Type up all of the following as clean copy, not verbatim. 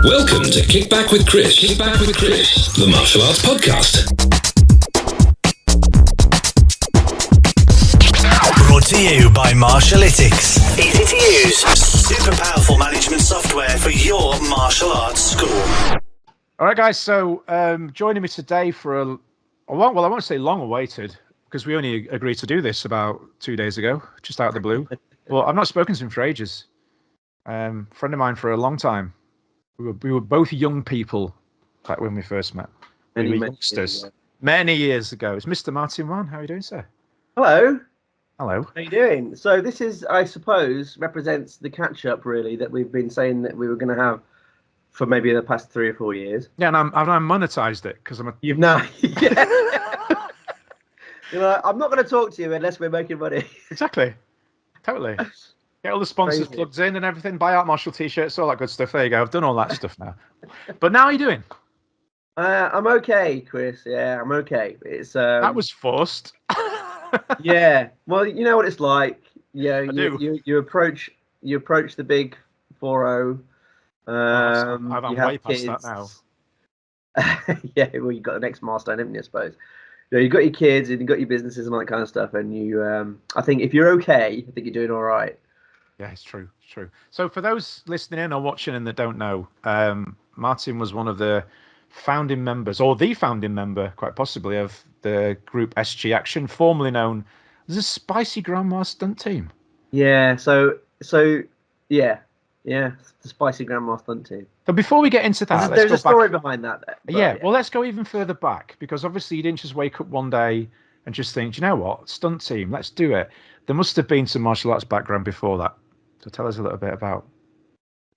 Welcome to Kick Back with Chris. Kick Back with Chris, the martial arts podcast. Brought to you by Martialytics. Easy to use, super powerful management software for your martial arts school. All right, guys. So joining me today for a long, well, I won't say long awaited, because we only agreed to do this about 2 days ago, just out of the blue. Well, I've not spoken to him for ages. Friend of mine for a long time. We were both young people back when we first met. We were youngsters. Many years ago. It's Mr. Martin Wan. How are you doing, sir? Hello. Hello. How are you doing? So this is, I suppose, represents the catch-up, really, that we've been saying that we were going to have for maybe the past 3 or 4 years. Yeah, and I've monetized it because I'm a... You've now... Yeah. You know, I'm not going to talk to you unless we're making money. Exactly. Totally. Get all the sponsors plugged in and everything. Buy Art Martial t-shirts, all that good stuff. There you go. I've done all that stuff now. But now how are you doing? I'm okay, Chris. Yeah, I'm okay. It's that was forced. Yeah. Well, you know what it's like. Yeah, you approach the big 4-0. I'm way past that now. Yeah, well, you've got the next milestone, haven't you, I suppose? You know, you've got your kids and you've got your businesses and all that kind of stuff, and you I think if you're okay, I think you're doing all right. Yeah, it's true. It's true. So for those listening in or watching and that don't know, Martin was one of the founding members, or the founding member, quite possibly, of the group SG Action, formerly known as the Spicy Grandma Stunt Team. Yeah, so yeah, the Spicy Grandma Stunt Team. But before we get into that, there's a story behind that. Yeah, well, let's go even further back, because obviously you didn't just wake up one day and just think, do you know what, stunt team, let's do it. There must have been some martial arts background before that. So tell us a little bit about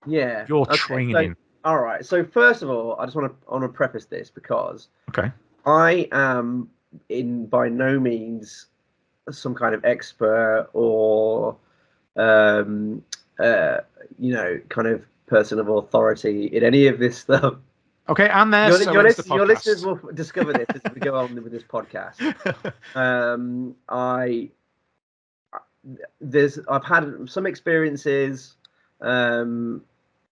your training. So, all right. So first of all, I just want to preface this because I am by no means some kind of expert or kind of person of authority in any of this stuff. Okay, and your listeners will discover this as we go on with this podcast. I've had some experiences in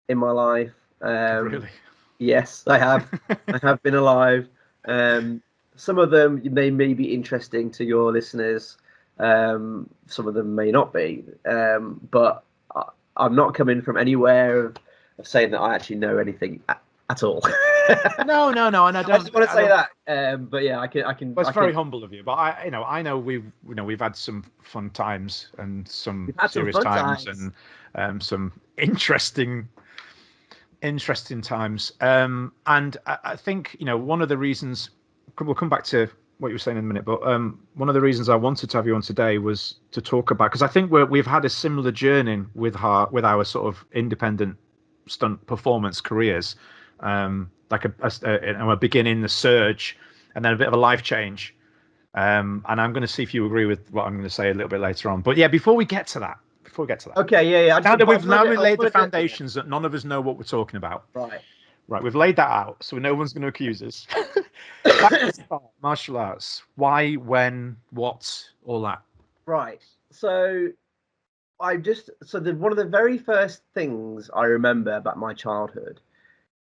my life. Really? Yes, I have. I have been alive. Some of them may be interesting to your listeners. Some of them may not be. But I'm not coming from anywhere of saying that I actually know anything at all. No, and I don't. I just want to say that. But yeah, I can. Well, it's very humble of you, but I know we've had some fun times and some serious times and some interesting times. And I think one of the reasons we'll come back to what you were saying in a minute, but one of the reasons I wanted to have you on today was to talk about, because I think we've had a similar journey with our sort of independent stunt performance careers. Like a beginning, the surge, and then a bit of a life change. And I'm going to see if you agree with what I'm going to say a little bit later on. But yeah, before we get to that. Okay, yeah. Now that we've laid the foundations that none of us know what we're talking about. Right, we've laid that out, so no one's going to accuse us. Back to the start, martial arts. Why, when, what, all that. Right. So one of the very first things I remember about my childhood.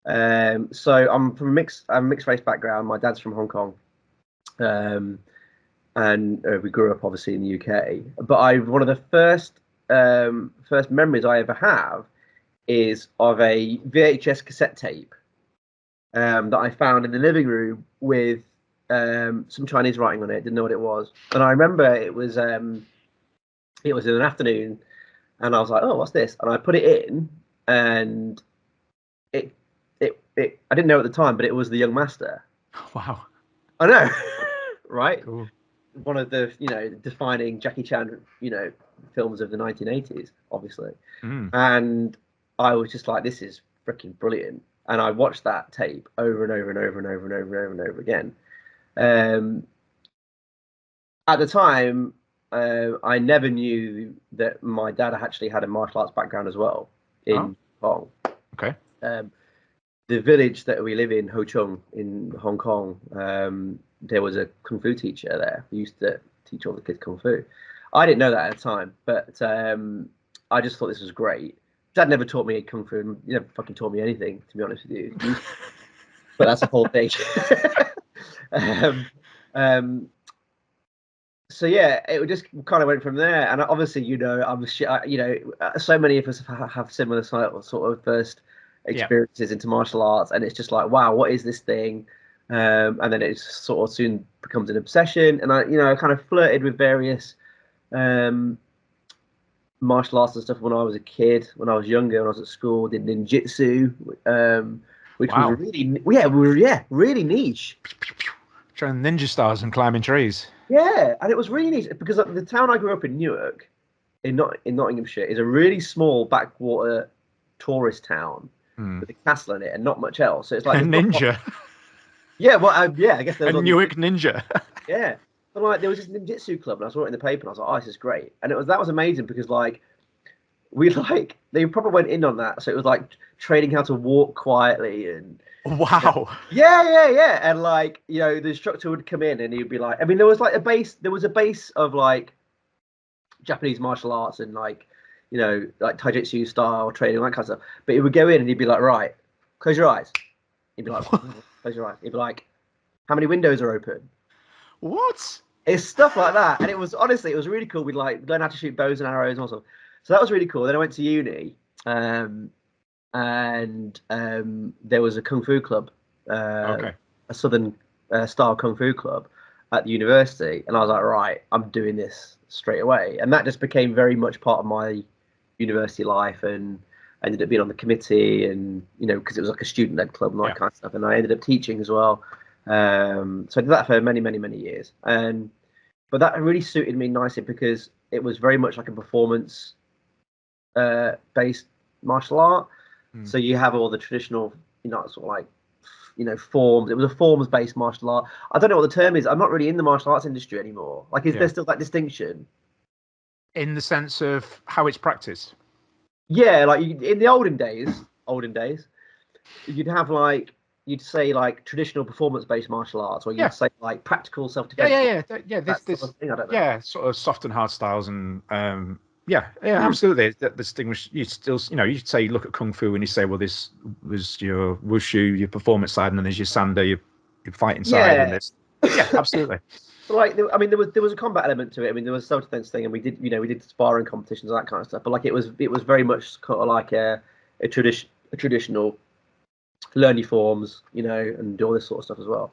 So I'm from a mixed race background. My dad's from Hong Kong, and we grew up obviously in the UK. But one of the first memories I ever have is of a VHS cassette tape that I found in the living room with some Chinese writing on it. Didn't know what it was, and I remember it was in an afternoon, and I was like, "Oh, what's this?" And I put it in, and I didn't know at the time, but it was The Young Master. Wow. I know, right? Cool. One of the defining Jackie Chan films of the 1980s, obviously. And I was just like, this is freaking brilliant. And I watched that tape over and over and over and over and over and over again. At the time, I never knew that my dad actually had a martial arts background as well in Hong Kong. Okay. The village that we live in, Ho Chung, in Hong Kong, there was a kung fu teacher there who used to teach all the kids kung fu. I didn't know that at the time, but I just thought this was great. Dad never taught me kung fu, and he never fucking taught me anything, to be honest with you. But that's a whole thing. um, um, so yeah, it just kind of went from there. And obviously, so many of us have similar sort of first experiences into martial arts, and it's just like, wow, what is this thing? And then it sort of soon becomes an obsession. And I kind of flirted with various martial arts and stuff when I was a kid, when I was younger, when I was at school. Did ninjutsu, which was really niche. Trying ninja stars and climbing trees. Yeah, and it was really niche because the town I grew up in, Newark, in Nottinghamshire, is a really small backwater tourist town with a castle in it and not much else. So it's like a ninja. Yeah, well, I guess there was a Newark ninja. Yeah. But like there was this ninjutsu club, and I saw it in the paper, and I was like, "Oh, this is great!" And that was amazing because they probably went in on that, so it was like training how to walk quietly and wow, yeah, and the instructor would come in and he'd be like, I mean, there was a base of like Japanese martial arts and like taijutsu style training, that kind of stuff. But he would go in and he'd be like, right, close your eyes. He'd be like, close your eyes. He'd be like, how many windows are open? What? It's stuff like that, and it was really cool. We'd learn how to shoot bows and arrows and all sorts. So that was really cool. Then I went to uni, and there was a kung fu club, a southern style kung fu club at the university, and I was like, right, I'm doing this straight away, and that just became very much part of my university life, and I ended up being on the committee, and because it was like a student-led club and that kind of stuff, and I ended up teaching as well. So I did that for many, many, many years, but that really suited me nicely because it was very much like a performance based martial art. So you have all the traditional, forms. It was a forms based martial art. I don't know what the term is. I'm not really in the martial arts industry anymore. Like, is there still that distinction? In the sense of how it's practiced? Yeah, like in the olden days, you'd have you'd say traditional performance-based martial arts, or you'd say practical self-defense. This sort of thing, I don't know. Yeah, sort of soft and hard styles, and absolutely. That distinguish. You still, you'd say look at kung fu, and you say, well, this was your wushu, your performance side, and then there's your sanda, your fighting side, and this. Yeah, absolutely. So there was a combat element to it. I mean, there was a self-defense thing, and we did sparring competitions and that kind of stuff. But it was very much kind of like a traditional learn your forms, and do all this sort of stuff as well.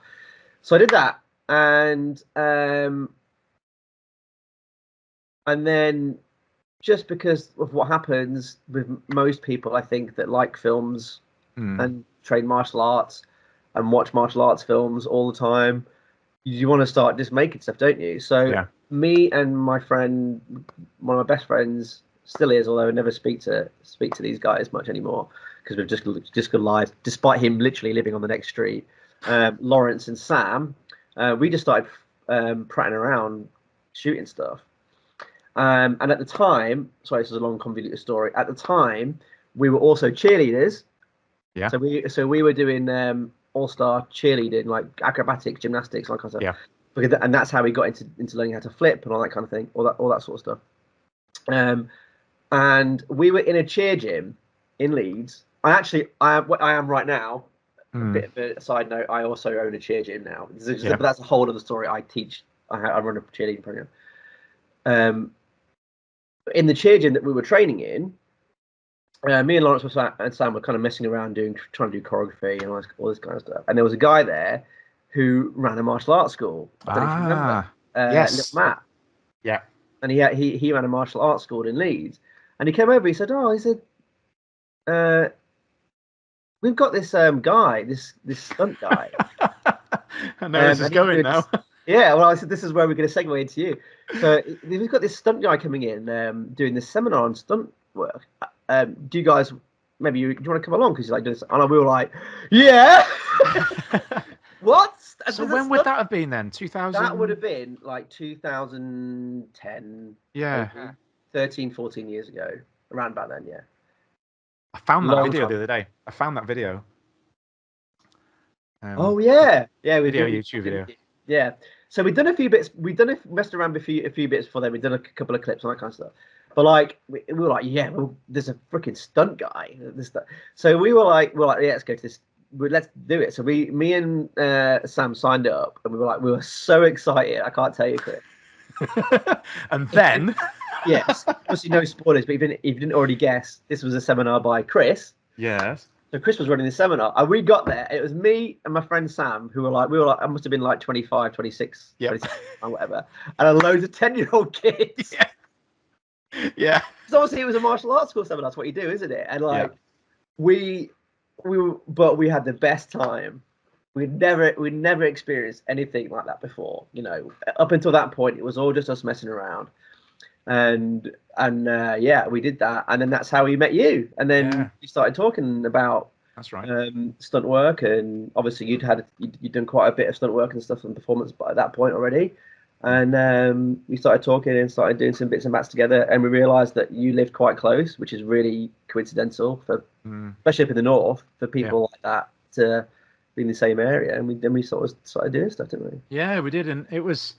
So I did that, and then just because of what happens with most people, I think that like films and train martial arts and watch martial arts films all the time, you want to start just making stuff, don't you? So me and my friend, one of my best friends, still is, although I never speak to these guys much anymore because we've just got lives, despite him literally living on the next street. Lawrence and Sam, we just started prattling around shooting stuff. And at the time, sorry, this is a long convoluted story. At the time, we were also cheerleaders. Yeah. So we were doing all-star cheerleading, like acrobatics, gymnastics, like I said. Yeah. And that's how we got into learning how to flip and all that kind of thing, all that sort of stuff. And we were in a cheer gym in Leeds. I am right now. A bit of a side note. I also own a cheer gym now. But that's a whole other story. I teach. I run a cheerleading program. In the cheer gym that we were training in, me and Lawrence and Sam were kind of messing around trying to do choreography and all this kind of stuff. And there was a guy there who ran a martial arts school. I don't know if you remember. Yes. Matt. Yeah. And he ran a martial arts school in Leeds. And he came over. He said, we've got this guy, this stunt guy. I know this is going now. Yeah, well, I said this is where we're going to segue into you. So we've got this stunt guy coming in, doing this seminar on stunt work. Do you guys, do you want to come along? Because he's like doing this, and we were like, yeah. What? So when would that have been then? 2000? That would have been like 2010. Yeah. 13, 14 years ago, around about then. Yeah. I found that video the other day. I found that video. YouTube video. Yeah. So we've done a few bits. Messed around with a few bits before then. We've done a couple of clips and that kind of stuff. But like we were like, yeah, well, there's a freaking stunt guy. So we were like, yeah, let's go to this. Let's do it. So me and Sam signed up, and we were so excited. I can't tell you, Chris. And then, yes, obviously no spoilers, but if you didn't already guess, this was a seminar by Chris. yes, So Chris was running the seminar, and we got there. It was me and my friend Sam, who were like, I must have been like 25, 26, Yep. 27, or whatever, and a load of 10-year-old kids. yeah. Because obviously it was a martial arts school seminar. That's what you do, isn't it? And like we had the best time. We'd never experienced anything like that before. You know, up until that point, it was all just us messing around. And yeah, we did that, and then that's how we met you. And then we started talking about that's right, stunt work, and obviously you'd done quite a bit of stunt work and stuff and performance by that point already. And we started talking and started doing some bits and bats together, and we realised that you lived quite close, which is really coincidental for, especially up in the north, for people like that to be in the same area. And then we sort of started doing stuff, didn't we? Yeah, we did, and it was.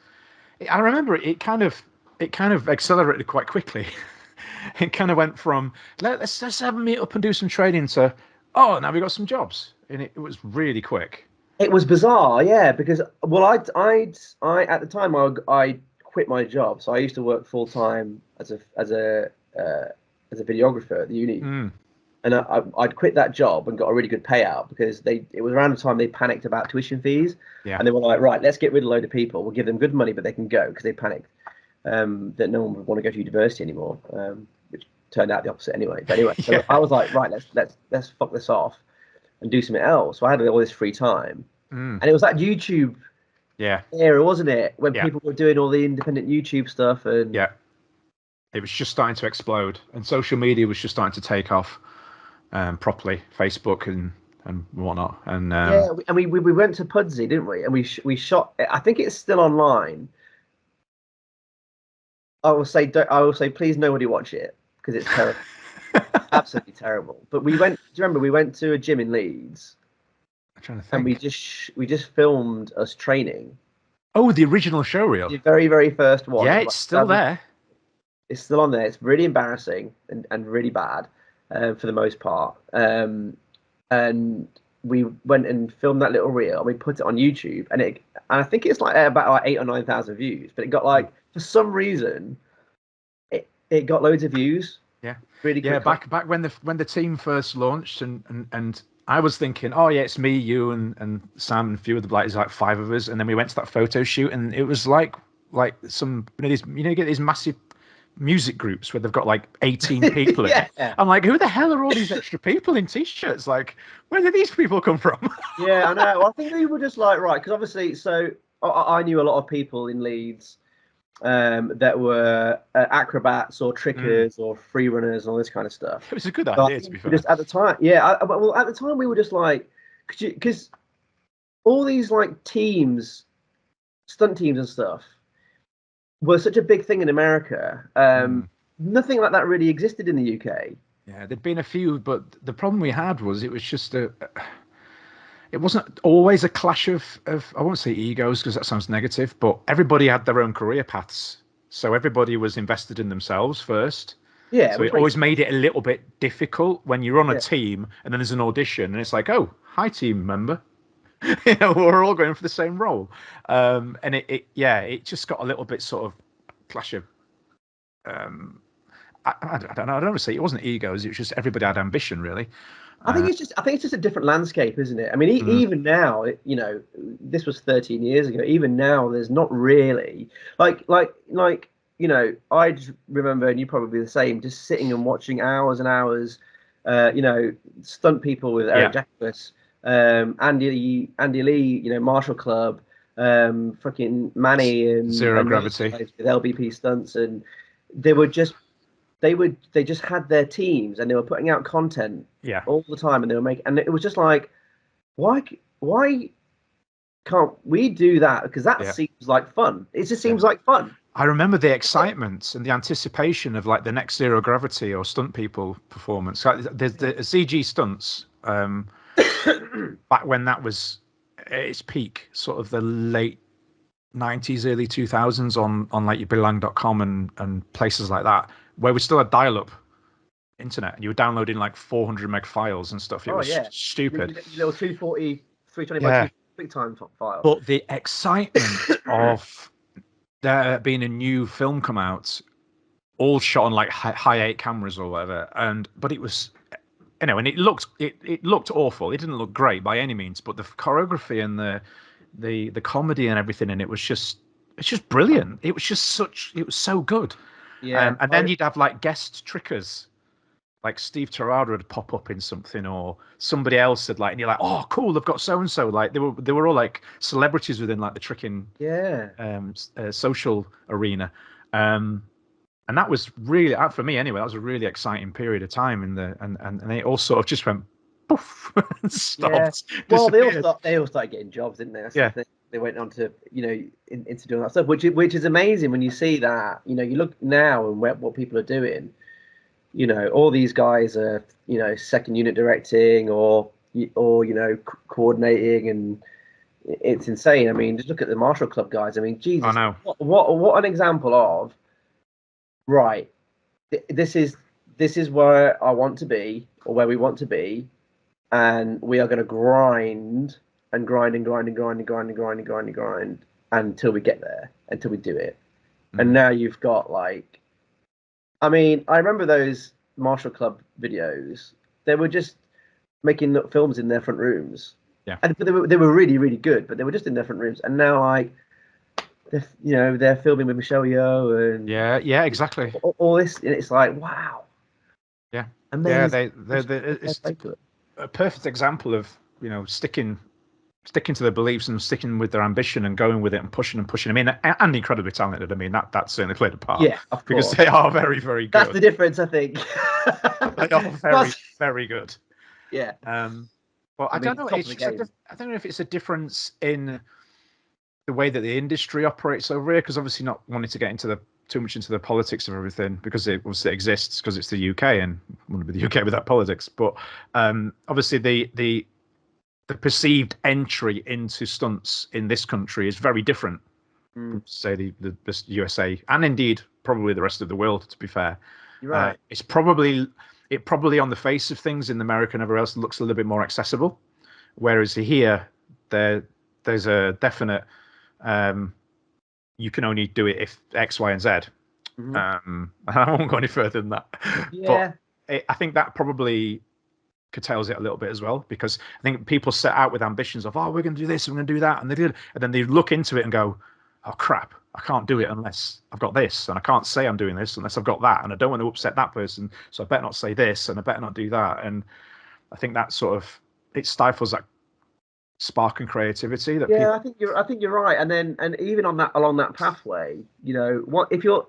I remember it kind of accelerated quite quickly. It kind of went from let's have a meet up and do some training to now we got some jobs, and it was really quick. It was bizarre, yeah, because I at the time I quit my job, so I used to work full time as a videographer at the uni, and I'd quit that job and got a really good payout because it was around the time they panicked about tuition fees, and they were like, right, let's get rid of a load of people, we'll give them good money, but they can go because they panicked that no one would want to go to university anymore, which turned out the opposite anyway. But anyway, so I was like, right, let's fuck this off and do something else. So I had all this free time, and it was that YouTube era, wasn't it, when people were doing all the independent YouTube stuff, and it was just starting to explode, and social media was just starting to take off properly, Facebook and whatnot. And we went to Pudsey, didn't we? And we shot. I think it's still online. I will say, please nobody watch it because it's terrible. Absolutely terrible. But we went. Do you remember we went to a gym in Leeds? I'm trying to think. And we just filmed us training. Oh, the original show reel. The very, very first one. Yeah, it's still there. It's still on there. It's really embarrassing and really bad for the most part. And we went and filmed that little reel, and we put it on YouTube, and I think it's like about 8,000 or 9,000 views, but it got like, for some reason, it got loads of views. Yeah, really quickly. Yeah, back when the team first launched, and I was thinking, oh yeah, it's me, you, and Sam, and a few of the Blighters, like 5 of us, and then we went to that photo shoot, and it was like some you get these massive music groups where they've got like 18 people in. I'm like, who the hell are all these extra people in t-shirts? Like, where did these people come from? Yeah, I know. Well, I think we were just like, right, because obviously, so I knew a lot of people in Leeds that were acrobats or trickers or free runners and all this kind of stuff. It was a good idea, to be fair. Just at the time, well, at the time we were just like, because all these like teams, stunt teams and stuff, were such a big thing in America. Nothing like that really existed in the UK. Yeah, there'd been a few, but the problem we had was it was just it wasn't always a clash of I won't say egos because that sounds negative, but everybody had their own career paths. So everybody was invested in themselves first. Yeah. So it always made it a little bit difficult when you're on a team and then there's an audition and it's like, oh, hi team member. We're all going for the same role. And it just got a little bit sort of clash of I don't know. I don't want to say it wasn't egos. It was just everybody had ambition, really. I think it's just a different landscape, isn't it? I mean, even now, this was 13 years ago. Even now, there's not really like I just remember, and you probably the same, just sitting and watching hours and hours. Stunt people with Eric Jacobus, Andy Lee, Martial Club, fucking Manny and Zero Gravity with LBP Stunts, and they just had their teams and they were putting out content all the time, and they were making, and it was just like, why can't we do that? Because that seems like fun. It just seems like fun. I remember the excitement and the anticipation of like the next Zero Gravity or Stunt People performance. There's the ZG Stunts back when that was at its peak, sort of the late 90s, early 2000s on like your Bilang.com and places like that. where we still had dial-up internet, and you were downloading like 400 meg files and stuff. It was stupid. Little 240, 320 by 2 big time file. But the excitement of there being a new film come out, all shot on like high 8 cameras or whatever, but it was, and it looked awful. It didn't look great by any means, but the choreography and the comedy and everything in it was just brilliant. It was so good. Yeah. And then you'd have like guest trickers, like Steve Terrada would pop up in something, or somebody else had and you're like, oh, cool, they've got so and so. Like they were all like celebrities within like the tricking social arena, and that was really, for me anyway, that was a really exciting period of time and they all sort of just went poof and stopped. Yeah. Well, they all started getting jobs, didn't they? That's the thing. They went on to into doing that stuff, which is amazing when you see that. You look now and what people are doing. All these guys are, second unit directing or coordinating, and it's insane. I mean, just look at the Martial Club guys. I mean, Jesus, I know. What an example of, right, this is where I want to be, or where we want to be, and we are going to grind until we get there, until we do it. And now you've got I mean, I remember those Martial Club videos. They were just making films in their front rooms. Yeah. And they were really, really good, but they were just in their front rooms. And now, they're filming with Michelle Yeoh and yeah, exactly. All this, and it's like, wow. Yeah. Amazing. Yeah, it's a perfect example of sticking to their beliefs and sticking with their ambition and going with it and pushing. I mean, and incredibly talented. I mean, that certainly played a part. Yeah, of course. Because they are very, very good. That's the difference, I think. They are very, very good. Yeah. Well, I don't know. I don't know if it's a difference in the way that the industry operates over here, because obviously not wanting to get too much into the politics of everything, because it obviously exists because it's the UK and wouldn't be the UK without politics. But obviously the perceived entry into stunts in this country is very different from, say, the USA, and indeed probably the rest of the world, to be fair. You're right. It probably on the face of things in America and everywhere else looks a little bit more accessible, whereas here there's a definite you can only do it if X, Y, and Z. And I won't go any further than that. Yeah. But I think that probably curtails it a little bit as well, because I think people set out with ambitions of, we're going to do this, we're going to do that, and they did, and then they look into it and go, oh crap, I can't do it unless I've got this, and I can't say I'm doing this unless I've got that, and I don't want to upset that person, so I better not say this, and I better not do that. And I think that sort of, it stifles that spark and creativity that people... I think you're right. And even along that pathway, what if you're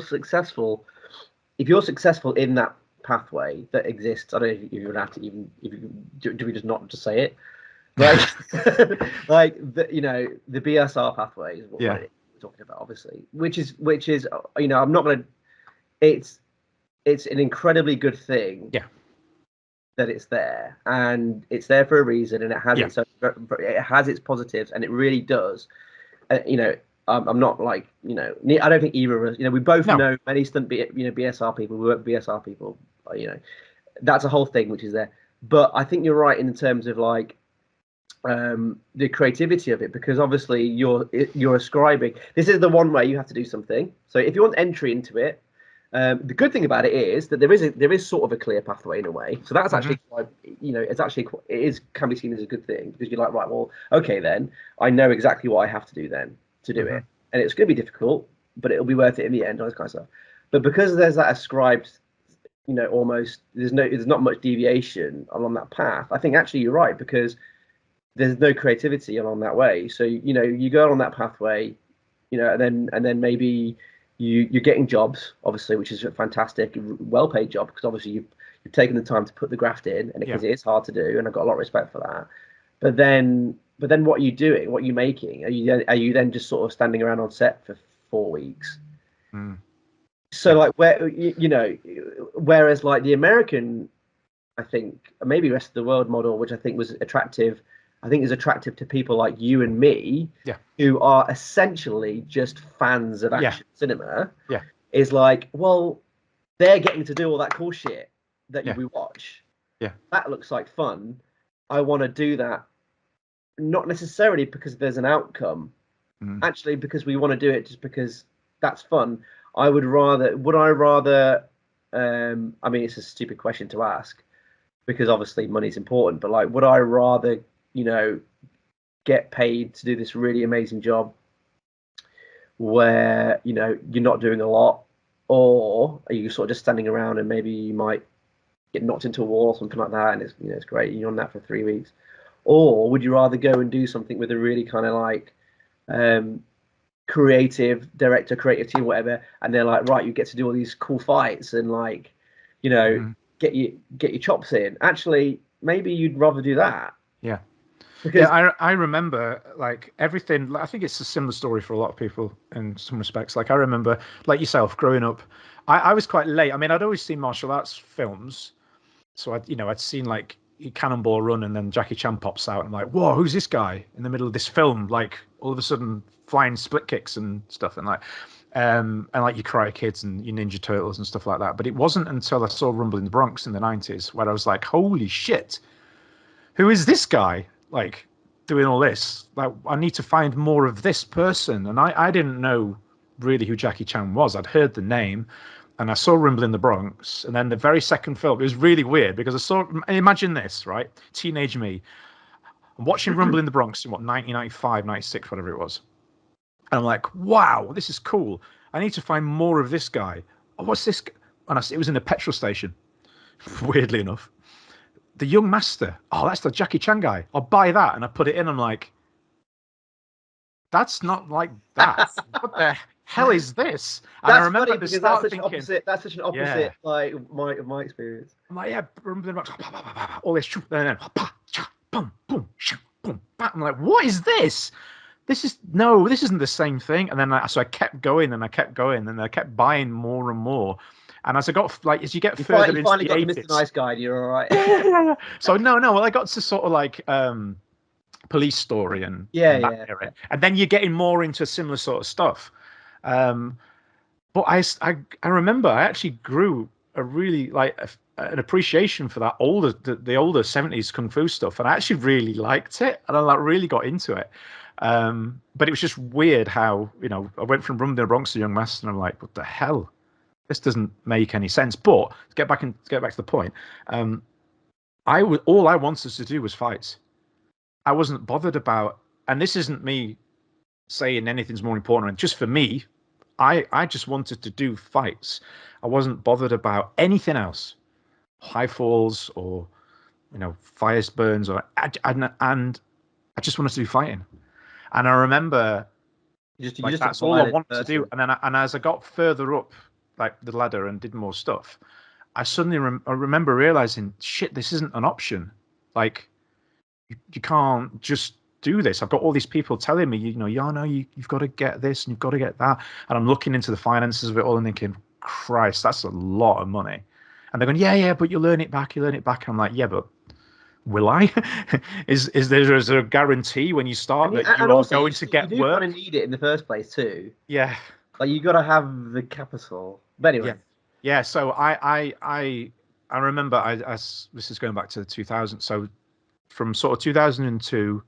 successful in that pathway that exists. I don't know if you would have to even, do we just not just say it, like the BSR pathway is what we're talking about, obviously, which is I'm not gonna, it's an incredibly good thing that it's there, and it's there for a reason, and it has its positives, and it really does. I'm not I don't think either of us, we both know many stunt BSR people, we work with BSR people, that's a whole thing which is there. But I think you're right in terms of the creativity of it, because obviously you're ascribing, this is the one way you have to do something. So if you want entry into it, the good thing about it is that there is sort of a clear pathway in a way. So that's actually quite, can be seen as a good thing, because you're like, right, well, okay, then I know exactly what I have to do then to do it, and it's going to be difficult, but it'll be worth it in the end, all this kind of stuff. But because there's that ascribed, almost there's not much deviation along that path, I think actually you're right, because there's no creativity along that way. So you go on that pathway, and then maybe you're getting jobs, obviously, which is a fantastic, well-paid job, because obviously you've taken the time to put the graft in, and because it is hard to do, and I've got a lot of respect for that. But then what are you doing? What are you making? Are you then just sort of standing around on set for 4 weeks? So whereas the American, I think, maybe the rest of the world model, which I think was attractive, is attractive to people like you and me, who are essentially just fans of action cinema, is well, they're getting to do all that cool shit that Yeah. we watch. Yeah. That looks like fun. I want to do that, not necessarily because there's an outcome, actually because we want to do it just because that's fun. I mean, it's a stupid question to ask because obviously money's important, but like, would I rather, get paid to do this really amazing job where, you're not doing a lot, or are you sort of just standing around and maybe you might get knocked into a wall or something like that, and it's great, you're on that for 3 weeks? Or would you rather go and do something with a really kind of like creative director, creative team, whatever, and they're like, right, you get to do all these cool fights and like, get your chops in. Actually, maybe you'd rather do that. Yeah. Because I remember like everything. I think it's a similar story for a lot of people in some respects. Like I remember, like yourself, growing up, I was quite late. I mean, I'd always seen martial arts films, so I'd seen like Cannonball Run, and then Jackie Chan pops out, and I'm like, whoa, who's this guy in the middle of this film? Like all of a sudden, flying split kicks and stuff, and like your Karate Kids and your Ninja Turtles and stuff like that. But it wasn't until I saw Rumble in the Bronx in the 90s where I was like, holy shit, who is this guy? Like doing all this, like I need to find more of this person. And I didn't know really who Jackie Chan was. I'd heard the name, and I saw Rumble in the Bronx, and then the very second film, it was really weird because imagine this, right? Teenage me, I'm watching Rumble in the Bronx in 1995, 96, whatever it was. And I'm like, wow, this is cool. I need to find more of this guy. Oh, what's this? And it was in a petrol station, weirdly enough. The Young Master. Oh, that's the Jackie Chan guy. I'll buy that. And I put it in. I'm like, that's not like that. What the hell is this? And that's I remember funny because that's such an opposite like my experience. I'm like, yeah, all this, and then boom, boom, boom, bam. I'm like, what is this? This isn't the same thing. And then so I kept going and I kept going and I kept buying more and more. And as I got as you get further into the 80s, Mr. Nice Guy, you're all right. So no, well, I got to sort of like Police Story and era. And then you're getting more into similar sort of stuff. But I remember I actually grew a really an appreciation for that the older 70s kung fu stuff, and I actually really liked it, and I really got into it. But it was just weird how I went from Rumble in the Bronx to Young Master, and I'm like, what the hell? This doesn't make any sense. But to get back to the point, all I wanted to do was fights. I wasn't bothered about, and this isn't me saying anything's more important. Just for me, I just wanted to do fights. I wasn't bothered about anything else, high falls or fire burns, and I just wanted to do fighting. And I remember that's all I wanted to do. And then as I got further up like the ladder and did more stuff, I suddenly I remember realizing, shit, this isn't an option. Like you can't just do this. I've got all these people telling me, you've got to get this and you've got to get that. And I'm looking into the finances of it all and thinking, Christ, that's a lot of money. And they're going, yeah, but you learn it back. And I'm like, yeah, but will I? is there a guarantee when you start that you are going to get work? You kind of need it in the first place too. Yeah. Like you got to have the capital. But anyway. Yeah. So I remember this is going back to 2000. So from sort of 2002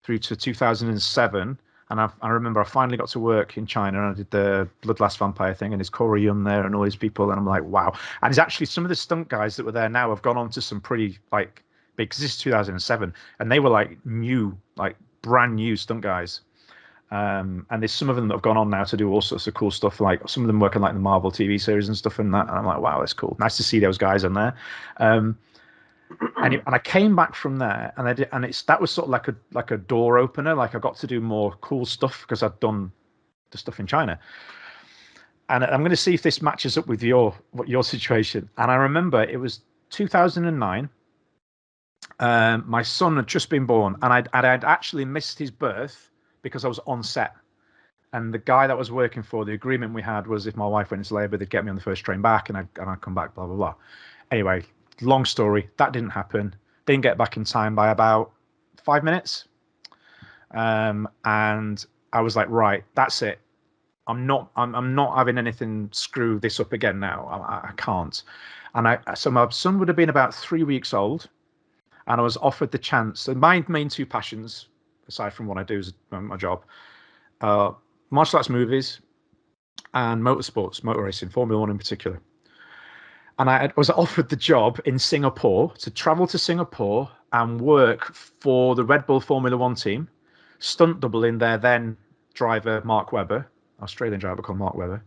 through to 2007. And I remember I finally got to work in China and I did the Bloodlust Vampire thing, and there's Corey Yun there and all these people. And I'm like, wow. And it's actually some of the stunt guys that were there now have gone on to some pretty big, because this is 2007 and they were brand new stunt guys. And there's some of them that have gone on now to do all sorts of cool stuff. Like some of them working like the Marvel TV series and stuff and that. And I'm like, wow, that's cool. Nice to see those guys on there. And I came back from there, and that was sort of like a door opener. Like I got to do more cool stuff because I'd done the stuff in China. And I'm going to see if this matches up with your situation. And I remember it was 2009. My son had just been born, and I'd actually missed his birth because I was on set. And the guy that was working for, the agreement we had was if my wife went into labor, they'd get me on the first train back, and I'd come back, blah blah blah. Anyway. Long story, that didn't happen. Didn't get back in time by about 5 minutes. And I was like, right, that's it. I'm not having anything screw this up again now. I can't. And so my son would have been about 3 weeks old, and I was offered the chance. So my main two passions, aside from what I do as my job, martial arts movies and motorsports, motor racing, Formula One in particular. And I was offered the job in Singapore to travel to Singapore and work for the Red Bull Formula One team, stunt double in their then driver, Mark Webber, Australian driver called Mark Webber,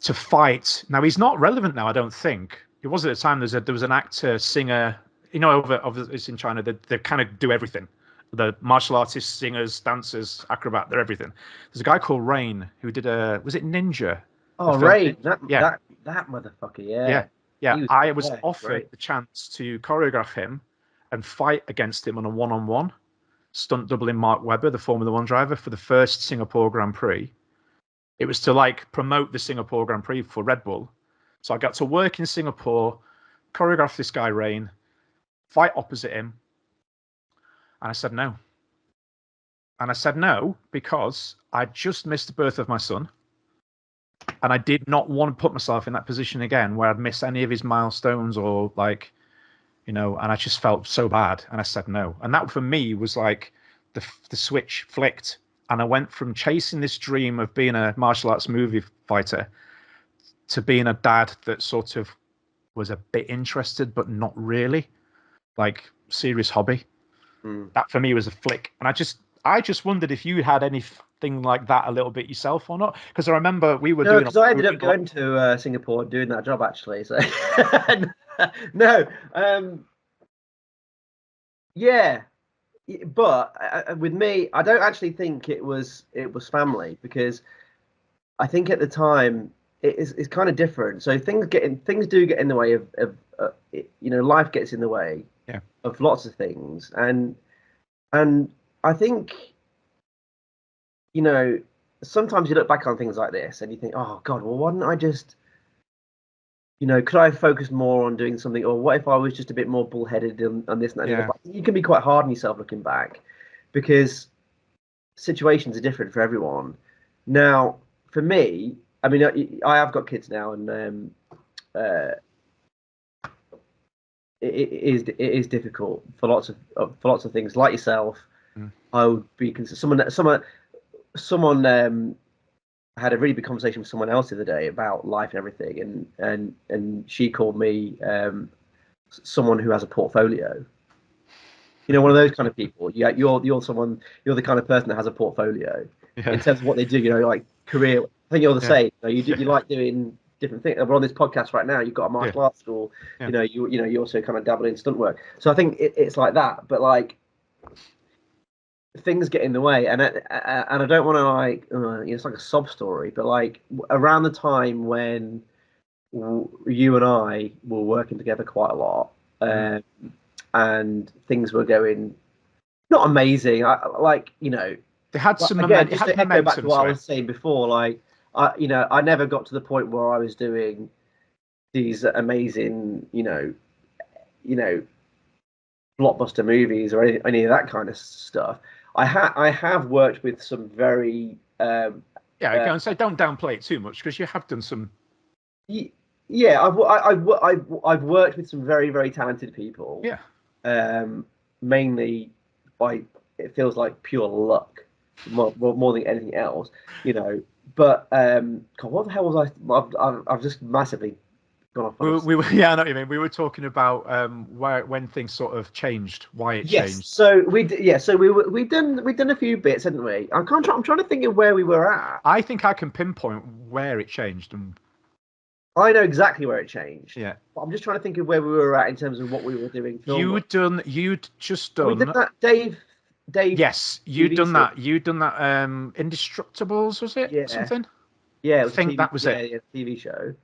to fight. Now, he's not relevant now, I don't think. It was at the time. There was an actor, singer, it's in China, they kind of do everything. The martial artists, singers, dancers, acrobat, they're everything. There's a guy called Rain who did was it Ninja? Oh, Rain, that motherfucker, Yeah. I was offered great. the chance to choreograph him and fight against him on a one-on-one, stunt doubling Mark Webber, the Formula One driver, for the first Singapore Grand Prix. It was to like promote the Singapore Grand Prix for Red Bull. So I got to work in Singapore, choreograph this guy Rain, fight opposite him, and I said no. And I said no because I just missed the birth of my son. And I did not want to put myself in that position again where I'd miss any of his milestones or like, and I just felt so bad. And I said no. And that for me was like the switch flicked. And I went from chasing this dream of being a martial arts movie fighter to being a dad that sort of was a bit interested, but not really, like serious hobby. That for me was a flick. And I just wondered if you had anything like that a little bit yourself or not, because I remember we were doing. Because I ended up going to Singapore doing that job actually. So no, yeah, but with me, I don't actually think it was family, because I think at the time it's kind of different. So things do get in the way of life gets in the way of lots of things, and I think, sometimes you look back on things like this and you think, oh God, well, why didn't I just, could I have focused more on doing something? Or what if I was just a bit more bullheaded on this and that? Yeah. You can be quite hard on yourself looking back, because situations are different for everyone. Now, for me, I mean, I have got kids now, and it is difficult for lots of things. Like yourself, I would be considered someone had a really big conversation with someone else the other day about life and everything, and she called me someone who has a portfolio. One of those kind of people. Yeah, you're the kind of person that has a portfolio in terms of what they do. Like career. I think you're the same. You like doing different things. We're on this podcast right now. You've got a martial arts school. You also kind of dabble in stunt work. So I think it's like that. But like, things get in the way, and I don't want to like it's like a sob story, but like around the time when you and I were working together quite a lot, and things were going not amazing. They had some again, just to echo back to what I was saying before, like I never got to the point where I was doing these amazing blockbuster movies or any of that kind of stuff. I have worked with some very I can say don't downplay it too much, because you have done some. Yeah, I've worked with some very, very talented people. Yeah. Mainly by, it feels like, pure luck, more than anything else. But God, what the hell was I? I've just massively gone off. We were I know what you mean. We were talking about when things sort of changed, why it changed. So we've done a few bits, hadn't we? I'm trying to think of where we were at. I think I can pinpoint where it changed, and I know exactly where it changed. Yeah. But I'm just trying to think of where we were at in terms of what we were doing. You'd just done. We did that, Dave. Yes, you'd done that. You'd done that. Indestructibles, was it? Yeah. Something. Yeah, I think that was it. Yeah, TV show.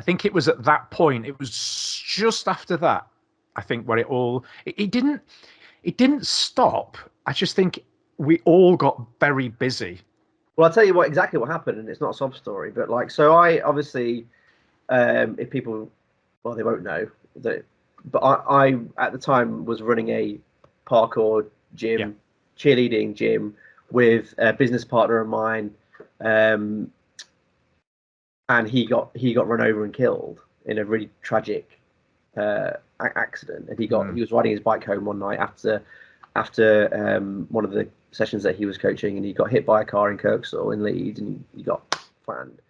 I think it was at that point. It was just after that, I think, where it didn't stop. I just think we all got very busy. Well, I'll tell you exactly what happened, and it's not a sob story, but like, so I obviously, if people, well, they won't know that, but I at the time was running a parkour gym, cheerleading gym, with a business partner of mine, and he got run over and killed in a really tragic accident. And he was riding his bike home one night after one of the sessions that he was coaching, and he got hit by a car in Kirkstall in Leeds, and he got flattened.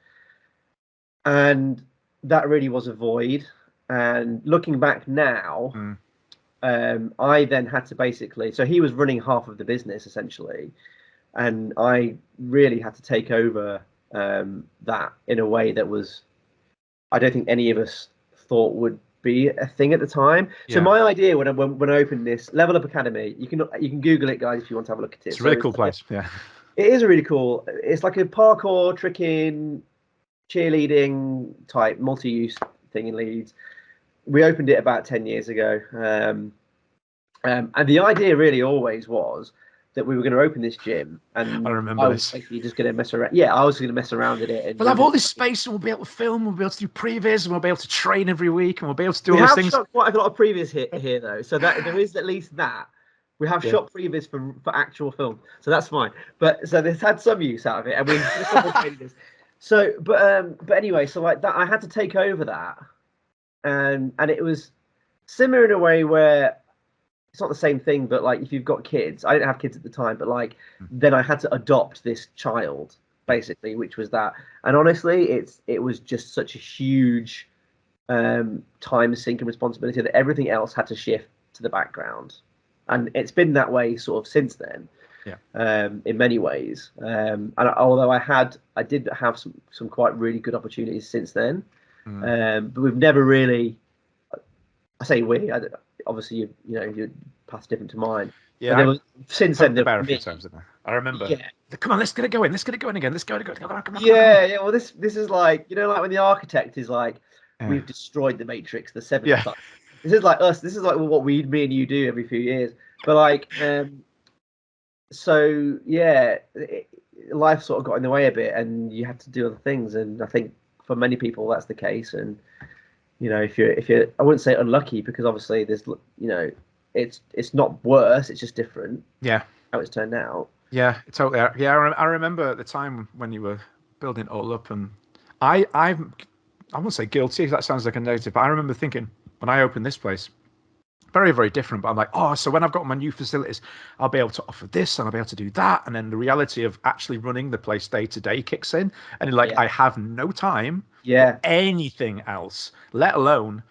And that really was a void. And looking back now, I then had to basically, so he was running half of the business essentially, and I really had to take over that in a way that was, I don't think any of us thought would be a thing at the time. So my idea when I opened this Level Up Academy, you can Google it, guys, if you want to have a look at it. It's a really cool place. Yeah, it is a really cool. It's like a parkour, tricking, cheerleading type multi-use thing in Leeds. We opened it about 10 years ago, and the idea really always was that we were going to open this gym, and I remember was basically just going to mess around. Yeah, I was going to mess around in it. And we'll have all this space, and we'll be able to film, we'll be able to do previs, and we'll be able to train every week, and we'll be able to do all these things. We have shot quite a lot of previs here though, so that there is at least that. We have shot previs for actual film, so that's fine. But so they've had some use out of it, and we've just this. So, but anyway, so like that, I had to take over that, and it was similar in a way where it's not the same thing, but like if you've got kids, I didn't have kids at the time, but like then I had to adopt this child basically, which was that. And honestly, it was just such a huge time sink and responsibility that everything else had to shift to the background, and it's been that way sort of since then. In many ways, and although I did have some quite really good opportunities since then, but we've never really. I say we. Obviously, you know, your path's different to mine. Yeah. Since then, a few times, didn't I remember. Yeah. Come on, let's get it going. Let's get it going again. Let's go. Come on. Yeah. Well, this is like, you know, like when the architect is like, we've destroyed the Matrix the seventh time. This is like us. This is like what me and you do every few years. But like, so yeah, life sort of got in the way a bit, and you had to do other things. And I think for many people that's the case. And you know, if you're, I wouldn't say unlucky, because obviously there's, you know, it's not worse, it's just different. Yeah. How it's turned out. Yeah, totally. Yeah, I remember at the time when you were building it all up, and I won't say guilty, that sounds like a negative, but I remember thinking when I opened this place, very, very different. But I'm like, oh, so when I've got my new facilities, I'll be able to offer this and I'll be able to do that. And then the reality of actually running the place day to day kicks in. And like, I have no time for anything else, let alone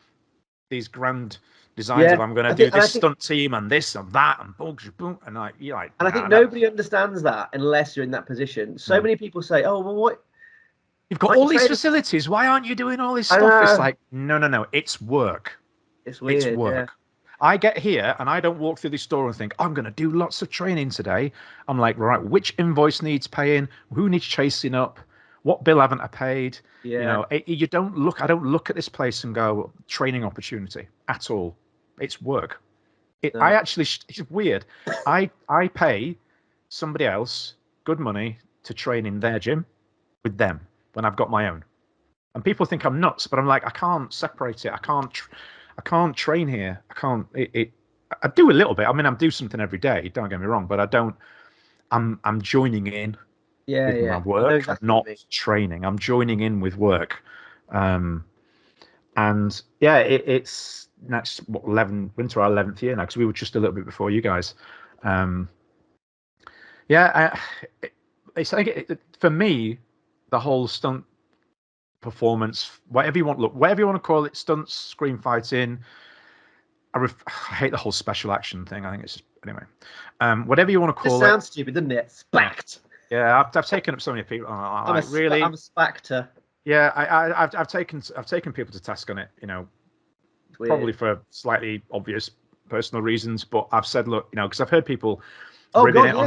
these grand designs of I'm going to do this stunt team and this and that and boom. And like, you're like, and I think nobody understands that unless you're in that position. So many people say, oh, well, what? You've got all these facilities. Why aren't you doing all this stuff? It's like, no. It's work. It's weird. It's work. I get here and I don't walk through the store and think, I'm going to do lots of training today. I'm like, right, which invoice needs paying? Who needs chasing up? What bill haven't I paid? Yeah. You know, I don't look at this place and go, training opportunity at all. It's work. It's weird. I pay somebody else good money to train in their gym with them when I've got my own. And people think I'm nuts, but I'm like, I can't separate it. I can't train here. I can't. I do a little bit. I mean, I do something every day. Don't get me wrong, but I don't. I'm joining in with my work. Exactly, not training. I'm joining in with work, and yeah, it's next 11 winter our 11th year now, because we were just a little bit before you guys. It's like for me, the whole stunt performance, whatever you want to call it, stunts, screen fighting. I hate the whole special action thing. I think it's just, anyway. Whatever you want to call it. It sounds stupid, doesn't it? Spacked. Yeah, I've taken up so many people. I'm a spackter. Yeah, I've taken people to task on it. You know, probably for slightly obvious personal reasons, but I've said, look, you know, because I've heard people. Oh God, yeah,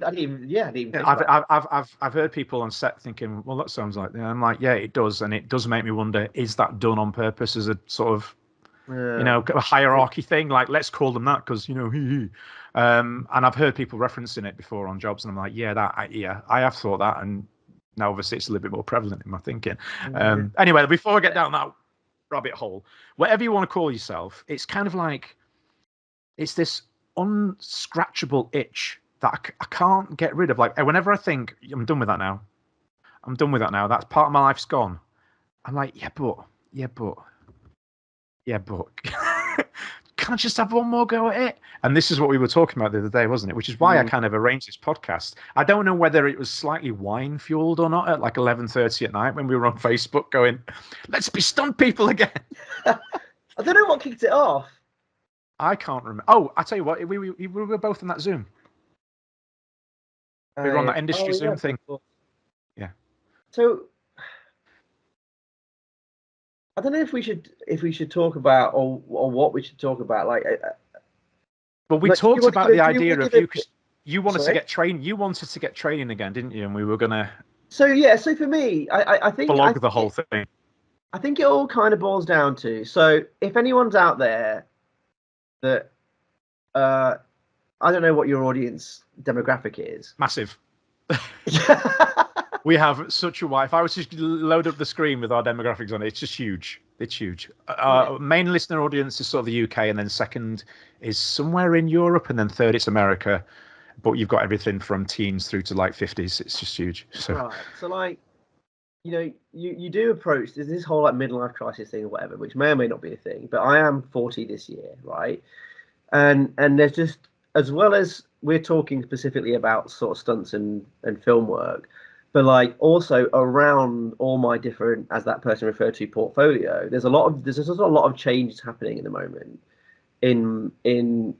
I didn't even think I've heard people on set thinking, well, that sounds like, I'm like, yeah, it does, and it does make me wonder, is that done on purpose as a sort of, you know, a hierarchy thing? Like, let's call them that because, you know, and I've heard people referencing it before on jobs, and I'm like, I have thought that, and now obviously it's a little bit more prevalent in my thinking. Anyway, before I get down that rabbit hole, whatever you want to call yourself, it's kind of like, it's this unscratchable itch that I can't get rid of. Like whenever I think I'm done with that now, that's part of my life's gone. I'm like, yeah, but can I just have one more go at it? And this is what we were talking about the other day, wasn't it? Which is why I kind of arranged this podcast. I don't know whether it was slightly wine fueled or not at like 11:30 at night when we were on Facebook going, let's be stunt people again. I don't know what kicked it off. I can't remember. Oh, I tell you what, we were both on that Zoom. We were on that industry Zoom thing. Yeah. So I don't know if we should talk about or what we should talk about. Like, well, we talked about the idea of you wanted to get trained. You wanted to get training again, didn't you? And we were gonna. So yeah. So for me, I think vlog the whole thing. I think it all kind of boils down to. So if anyone's out there that I don't know what your audience demographic is. Massive. We have such a wide. If I was to load up the screen with our demographics on it, it's just huge. It's huge. Our main listener audience is sort of the UK, and then second is somewhere in Europe, and then third it's America. But you've got everything from teens through to like 50s. It's just huge. So, right. So like, you know, you do approach this whole like midlife crisis thing or whatever, which may or may not be a thing. But I am 40 this year, right? And there's just, as well as we're talking specifically about sort of stunts and film work, but like also around all my different, as that person referred to, portfolio, there's a lot of changes happening at the moment in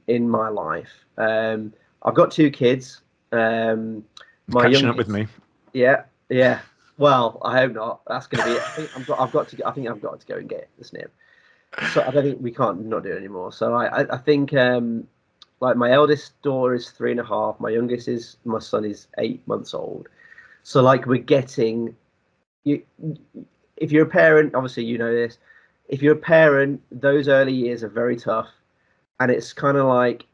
my life. I've got 2 kids. My catching up with me. Yeah. Well, I hope not. That's going to be it. I've got to go and get the snip. So I don't think we can't not do it anymore. So I think like my eldest daughter is 3.5. My son is 8 months old. So like we're getting you. If you're a parent, obviously you know this. If you're a parent, those early years are very tough, and it's kind of like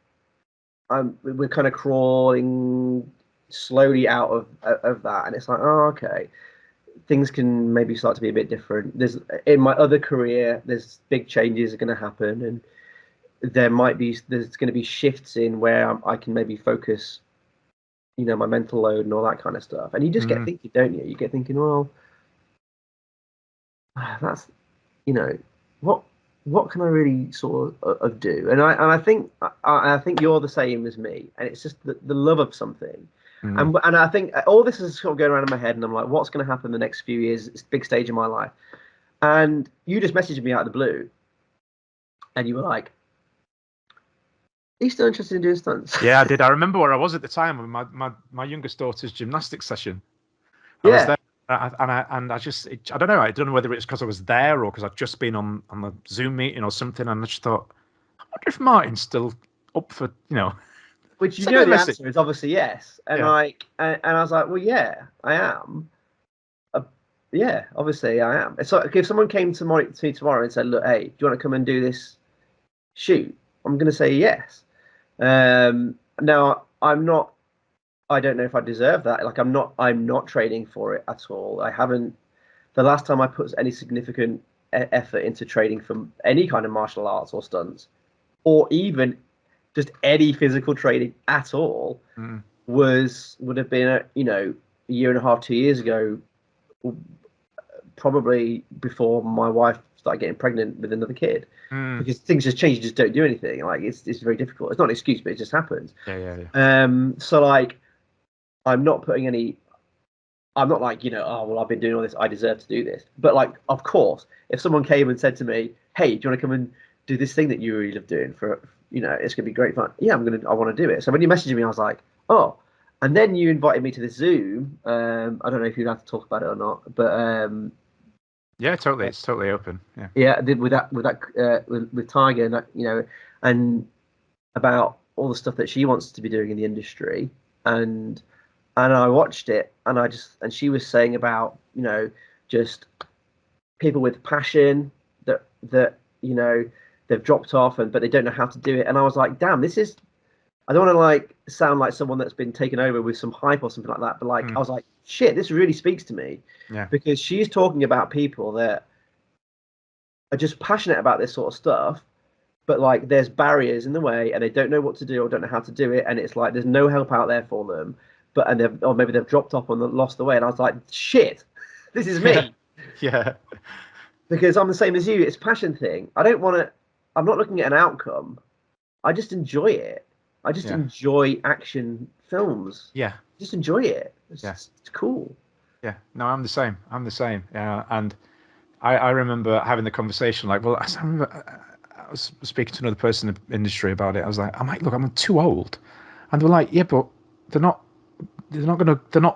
we're kind of crawling slowly out of that, and it's like, oh, okay, things can maybe start to be a bit different. There's in my other career, there's big changes are going to happen, and there's going to be shifts in where I can maybe focus, you know, my mental load and all that kind of stuff. And you just get thinking, don't you? You get thinking, well, that's, you know, what can I really sort of do? And I think you're the same as me. And it's just the love of something. And I think all this is sort of going around in my head, and I'm like, what's going to happen the next few years? It's a big stage in my life. And you just messaged me out of the blue, and you were like, are you still interested in doing stunts? Yeah, I did. I remember where I was at the time with my youngest daughter's gymnastics session. I was there, and I don't know. I don't know whether it's because I was there or because I'd just been on the Zoom meeting or something, and I just thought, I wonder if Martin's still up for, you know. Which you know the answer is obviously yes, and and I was like, well, yeah, I am. Yeah, obviously I am. It's like if someone came to me tomorrow and said, look, hey, do you want to come and do this shoot? I'm going to say yes. Now I'm not. I don't know if I deserve that. Like I'm not training for it at all. I haven't. The last time I put any significant effort into training for any kind of martial arts or stunts, or even just any physical training at all, would have been a year and a half, 2 years ago, probably before my wife started getting pregnant with another kid, because things just change. You just don't do anything. Like it's very difficult. It's not an excuse, but it just happens. Yeah. So like, I'm not like, oh, well, I've been doing all this, I deserve to do this. But like, of course, if someone came and said to me, hey, do you want to come and do this thing that you really love doing for, it's gonna be great fun. Yeah, I want to do it. So when you messaged me, I was like, oh. And then you invited me to this Zoom. I don't know if you'd have to talk about it or not, but yeah, totally. It's totally open. Yeah. Yeah, I did with Tiger, and and about all the stuff that she wants to be doing in the industry, and I watched it, and she was saying about just people with passion that they've dropped off but they don't know how to do it, and I was like, damn, this is. I don't want to sound like someone that's been taken over with some hype or something like that, but I was like, shit, this really speaks to me. Yeah. Because she's talking about people that are just passionate about this sort of stuff, but like there's barriers in the way, and they don't know what to do or don't know how to do it, and it's like there's no help out there for them. But or maybe they've dropped off and lost the way, and I was like, shit, this is me. Yeah. Because I'm the same as you. It's a passion thing. I don't want to. I'm not looking at an outcome. I just enjoy it. I just enjoy action films. Yeah. Just enjoy it. Yeah. It's cool. Yeah. No, I'm the same. Yeah. And I remember having the conversation like, well, I was speaking to another person in the industry about it. I was like, look, I'm too old. And they're like, yeah, but they're not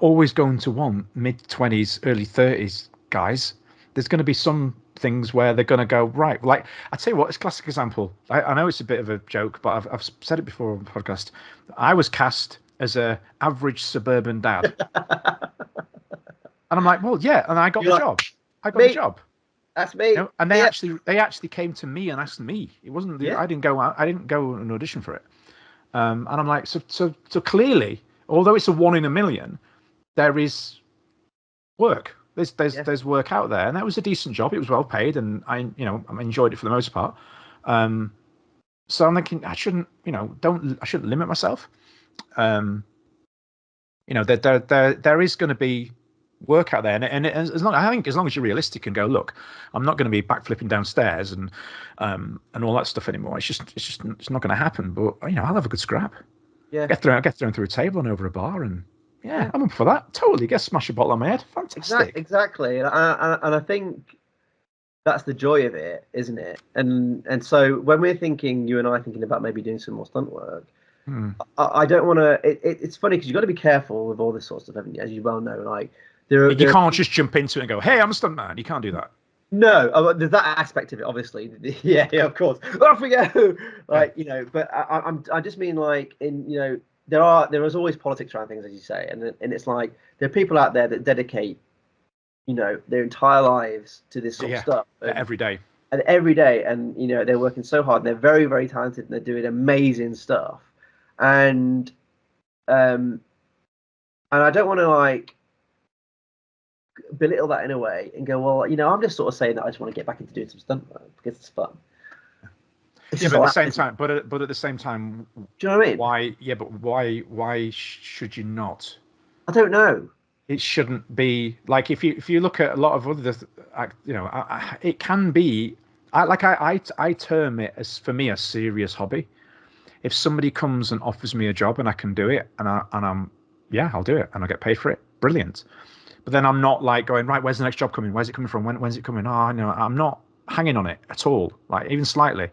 always going to want mid-20s, early 30s guys. There's going to be some things where they're going to go, right, like, I tell you what, it's a classic example. I know it's a bit of a joke, but I've said it before on the podcast. I was cast as a average suburban dad. And I'm like, well, yeah, and I got the job. I got the job. That's me. You know? And they actually came to me and asked me. It wasn't I didn't go and audition for it. And I'm like, so clearly, although it's a 1 in a million, there is work. There's work out there, and that was a decent job. It was well paid, and I enjoyed it for the most part. So I'm thinking I shouldn't limit myself. There is going to be work out there, and as long as you're realistic and go, look, I'm not going to be backflipping downstairs and all that stuff anymore. It's not going to happen. But I'll have a good scrap. Yeah, get thrown through a table and over a bar, and I'm up for that. Totally, get smash a bottle on my head. Fantastic. Exactly, and I think that's the joy of it, isn't it? And so when we're thinking, you and I thinking about maybe doing some more stunt work. I don't want to. It's funny because you've got to be careful with all this sort of stuff, haven't you? As you well know, like you can't just jump into it and go, "Hey, I'm a stuntman." You can't do that. No, there's that aspect of it, obviously. Yeah, of course. Off we go. Like but I just mean like there is always politics around things, as you say, and it's like there are people out there that dedicate their entire lives to this sort of stuff every day. And they're working so hard, and they're very, very talented, and they're doing amazing stuff. And I don't want to like belittle that in a way and go, well, I'm just sort of saying that I just want to get back into doing some stunt work because it's fun. But at the same time, but at the same time, do you know what I mean? Why? Yeah, but why should you not? I don't know. It shouldn't be like if you look at a lot of other, it can be. I term it as, for me, a serious hobby. If somebody comes and offers me a job and I can do it, and I'll do it and I get paid for it. Brilliant. But then I'm not like going, right, where's the next job coming? Where's it coming from? When's it coming? Oh, no, I'm not hanging on it at all, like even slightly.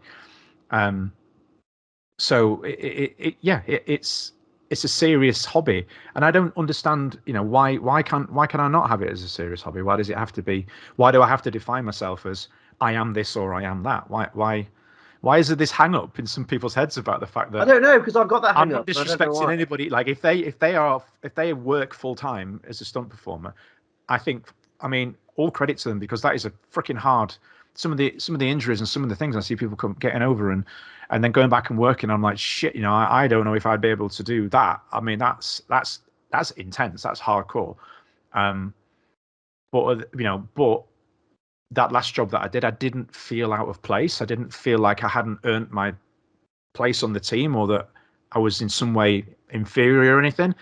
So it's a serious hobby, and I don't understand, why can I not have it as a serious hobby? Why does it have to be? Why do I have to define myself as I am this or I am that? Why is there this hang up in some people's heads about the fact that I don't know, because I've got that hang I'm not disrespecting anybody. Like if they work full time as a stunt performer, I mean all credit to them, because that is a freaking hard. Some of the injuries and some of the things I see people getting over and then going back and working, I'm like, shit, I don't know if I'd be able to do that. I mean, that's intense. That's hardcore. But that last job that I didn't feel out of place. I didn't feel like I hadn't earned my place on the team or that I was in some way inferior or anything.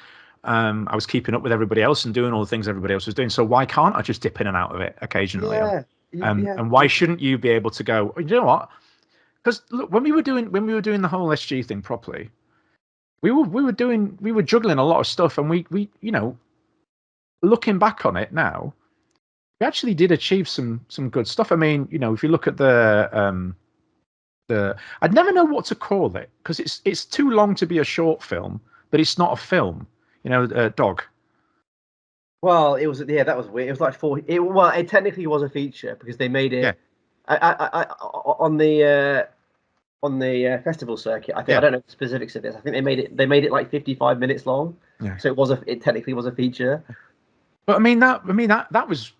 I was keeping up with everybody else and doing all the things everybody else was doing. So why can't I just dip in and out of it occasionally? And why shouldn't you be able to go, you know what? Because look, when we were doing the whole SG thing properly, we were juggling a lot of stuff, and we looking back on it now, we actually did achieve some good stuff. I mean, if you look at the I'd never know what to call it, because it's too long to be a short film, but it's not a film. Dog. Well, it was that was weird. It was like it technically was a feature because they made it. Yeah. On the festival circuit. I think I don't know the specifics of this. I think they made it like 55 minutes long. Yeah. So it technically was a feature. But I mean that was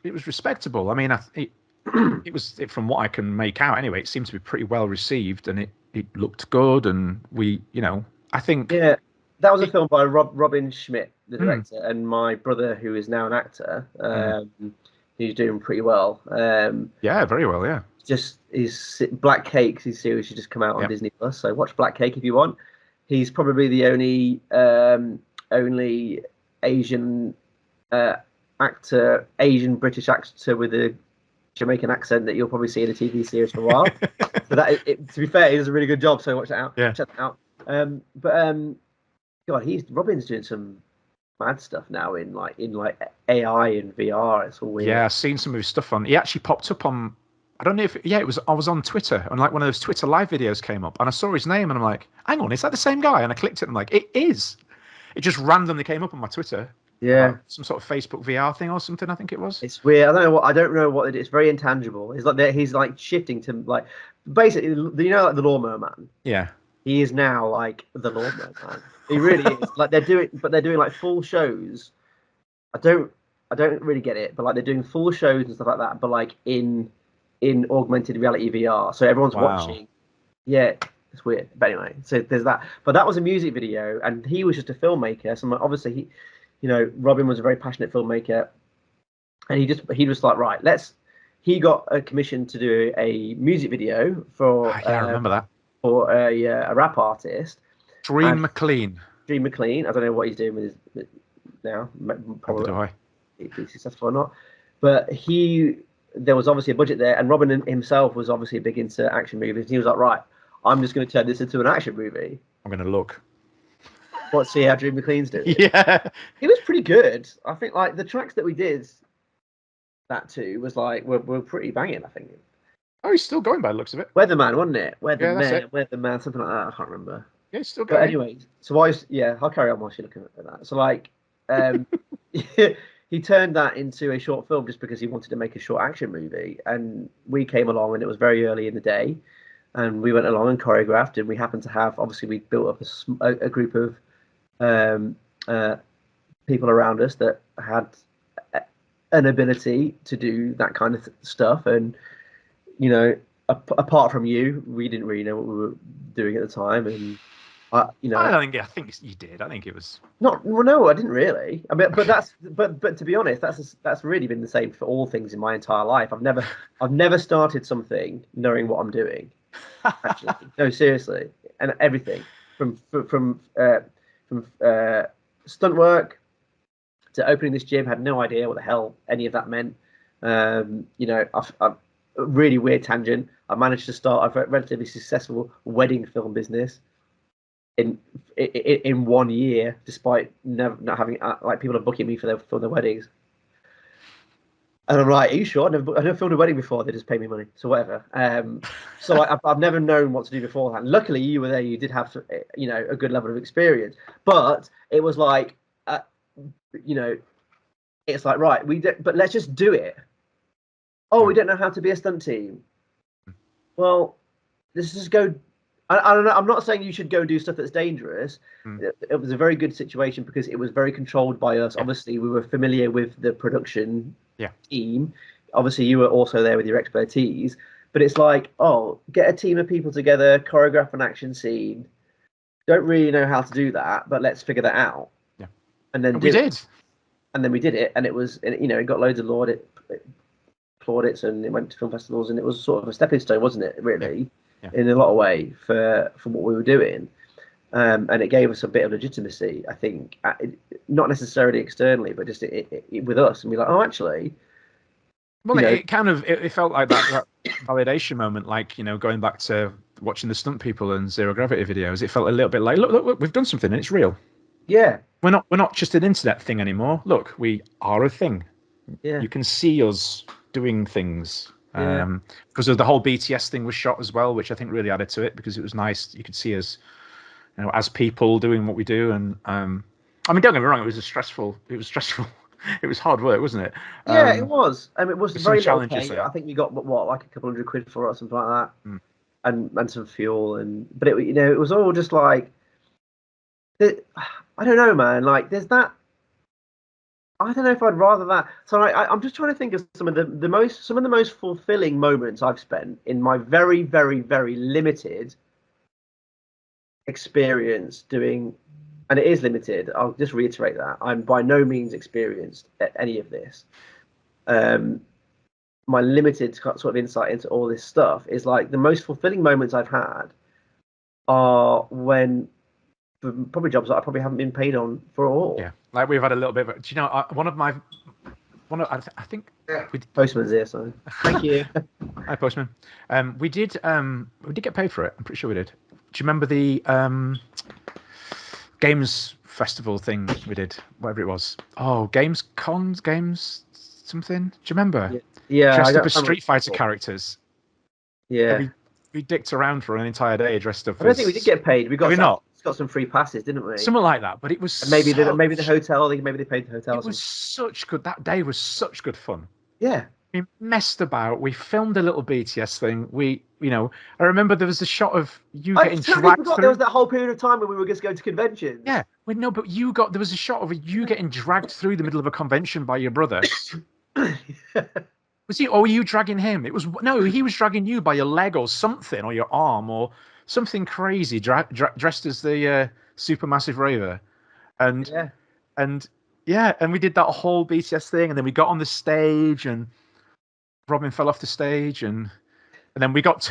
respectable. I mean, it was from what I can make out anyway. It seemed to be pretty well received, and it looked good, and I think that was a film by Robin Schmidt, the director, and my brother, who is now an actor. He's doing pretty well. Yeah, very well. Yeah. He's Black Cake. His series has just come out on Disney Plus. So watch Black Cake if you want. He's probably the only Asian Asian British actor with a Jamaican accent that you'll probably see in a TV series for a while. So to be fair, he does a really good job. So watch that out. Yeah. Check that out. God, Robin's doing some mad stuff now in AI and VR. It's all weird. Yeah, I've seen some of his stuff on. He actually popped up on. I don't know if it was. I was on Twitter and like one of those Twitter live videos came up and I saw his name and I'm like, hang on, is that the same guy? And I clicked it and I'm like, it is. It just randomly came up on my Twitter. Yeah, some sort of Facebook VR thing or something. I think it was. It's weird. I don't know what it is. It's very intangible. It's like he's like shifting to like basically, like the Lawnmower Man. Yeah. He is now like the Lawnmower Man. He really is. Like they're doing like full shows. I don't really get it, but like they're doing full shows and stuff like that, but like in augmented reality VR. So everyone's watching. Yeah, it's weird. But anyway, so there's that. But that was a music video, and he was just a filmmaker. So obviously Robin was a very passionate filmmaker, and he was like, right, he got a commission to do a music video for. I remember that. For a rap artist. Dream McLean. I don't know what he's doing with his now. Probably if he's successful or not. But there was obviously a budget there, and Robin himself was obviously big into action movies. And he was like, right, I'm just going to turn this into an action movie. I'm going to look. See how Dream McLean's doing. Yeah. He was pretty good. I think like the tracks that we did that to was like were pretty banging, I think. Oh, he's still going by the looks of it. Weatherman, wasn't it? Weatherman, something like that. I can't remember. Yeah, he's still going. But anyway, so I'll carry on while you're looking at that. So like, he turned that into a short film just because he wanted to make a short action movie, and we came along, and it was very early in the day, and we went along and choreographed, and we happened to have we built up a group of people around us that had an ability to do that kind of stuff, and apart from you, we didn't really know what we were doing at the time, and I think you did. I think it was not. Well, no, I didn't really. I mean, but to be honest, that's really been the same for all things in my entire life. I've never started something knowing what I'm doing. Actually, no, seriously, and everything from stunt work to opening this gym, had no idea what the hell any of that meant. I've really weird tangent. I managed to start a relatively successful wedding film business in 1 year, despite not having people are booking me for their weddings. And I'm like, are you sure? I've never filmed a wedding before. They just pay me money, so whatever. So I've never known what to do beforehand. Luckily, you were there. You did have a good level of experience, but it was like, it's like, right, but let's just do it. Oh, we don't know how to be a stunt team. Well, let's just go. I don't know. I'm not saying you should go do stuff that's dangerous. It was a very good situation because it was very controlled by us. Obviously, we were familiar with the production team. Obviously, you were also there with your expertise. But it's like, get a team of people together, choreograph an action scene. Don't really know how to do that, but let's figure that out. Yeah. And then we did. And then we did it, and it was, it got loads of plaudits, and it went to film festivals, and it was sort of a stepping stone, wasn't it? Really, in a lot of way for what we were doing, and it gave us a bit of legitimacy, I think, not necessarily externally, but just with us, and we're like, actually. Well, it kind of it felt like that validation moment, like going back to watching the Stunt People and Zero Gravity videos. It felt a little bit like, look, we've done something, and it's real. Yeah, we're not just an internet thing anymore. Look, we are a thing. Yeah, you can see us doing things. Because of the whole BTS thing was shot as well, which I think really added to it because it was nice. You could see us, as people doing what we do. And I mean, don't get me wrong, it was stressful. It was hard work, wasn't it? Yeah, it was. It was very challenges. I think we got like a couple £100 for it or something like that, and some fuel. But it was all just like, I don't know, man. Like, there's that. I don't know if I'd rather that. So I'm just trying to think of some of the most fulfilling moments I've spent in my very, very, very limited experience doing, and it is limited. I'll just reiterate that I'm by no means experienced at any of this. my limited sort of insight into all this stuff is like the most fulfilling moments I've had are when probably jobs that I probably haven't been paid on for all. Yeah, like we've had a little bit of. Do you know I think Postman's here, so thank you. Hi, Postman. We did get paid for it. I'm pretty sure we did. Do you remember the games festival thing we did? Whatever it was. Oh, games something. Do you remember? Yeah. Dressed up as Street Fighter characters. Yeah. And we dicked around for an entire day dressed up. I don't think we did get paid. We got some free passes, didn't we? Something like that. But it was and maybe the hotel. Maybe they paid the hotel. It was such good. That day was such good fun. Yeah. We messed about. We filmed a little BTS thing. I remember there was a shot of you getting dragged through. There was that whole period of time when we were just going to conventions. Yeah. Well, no, but there was a shot of you getting dragged through the middle of a convention by your brother. Was he? Or were you dragging him? He was dragging you by your leg or something, or your arm, or something crazy. Dressed as the supermassive raver, and we did that whole BTS thing, and then we got on the stage, and Robin fell off the stage, and then we got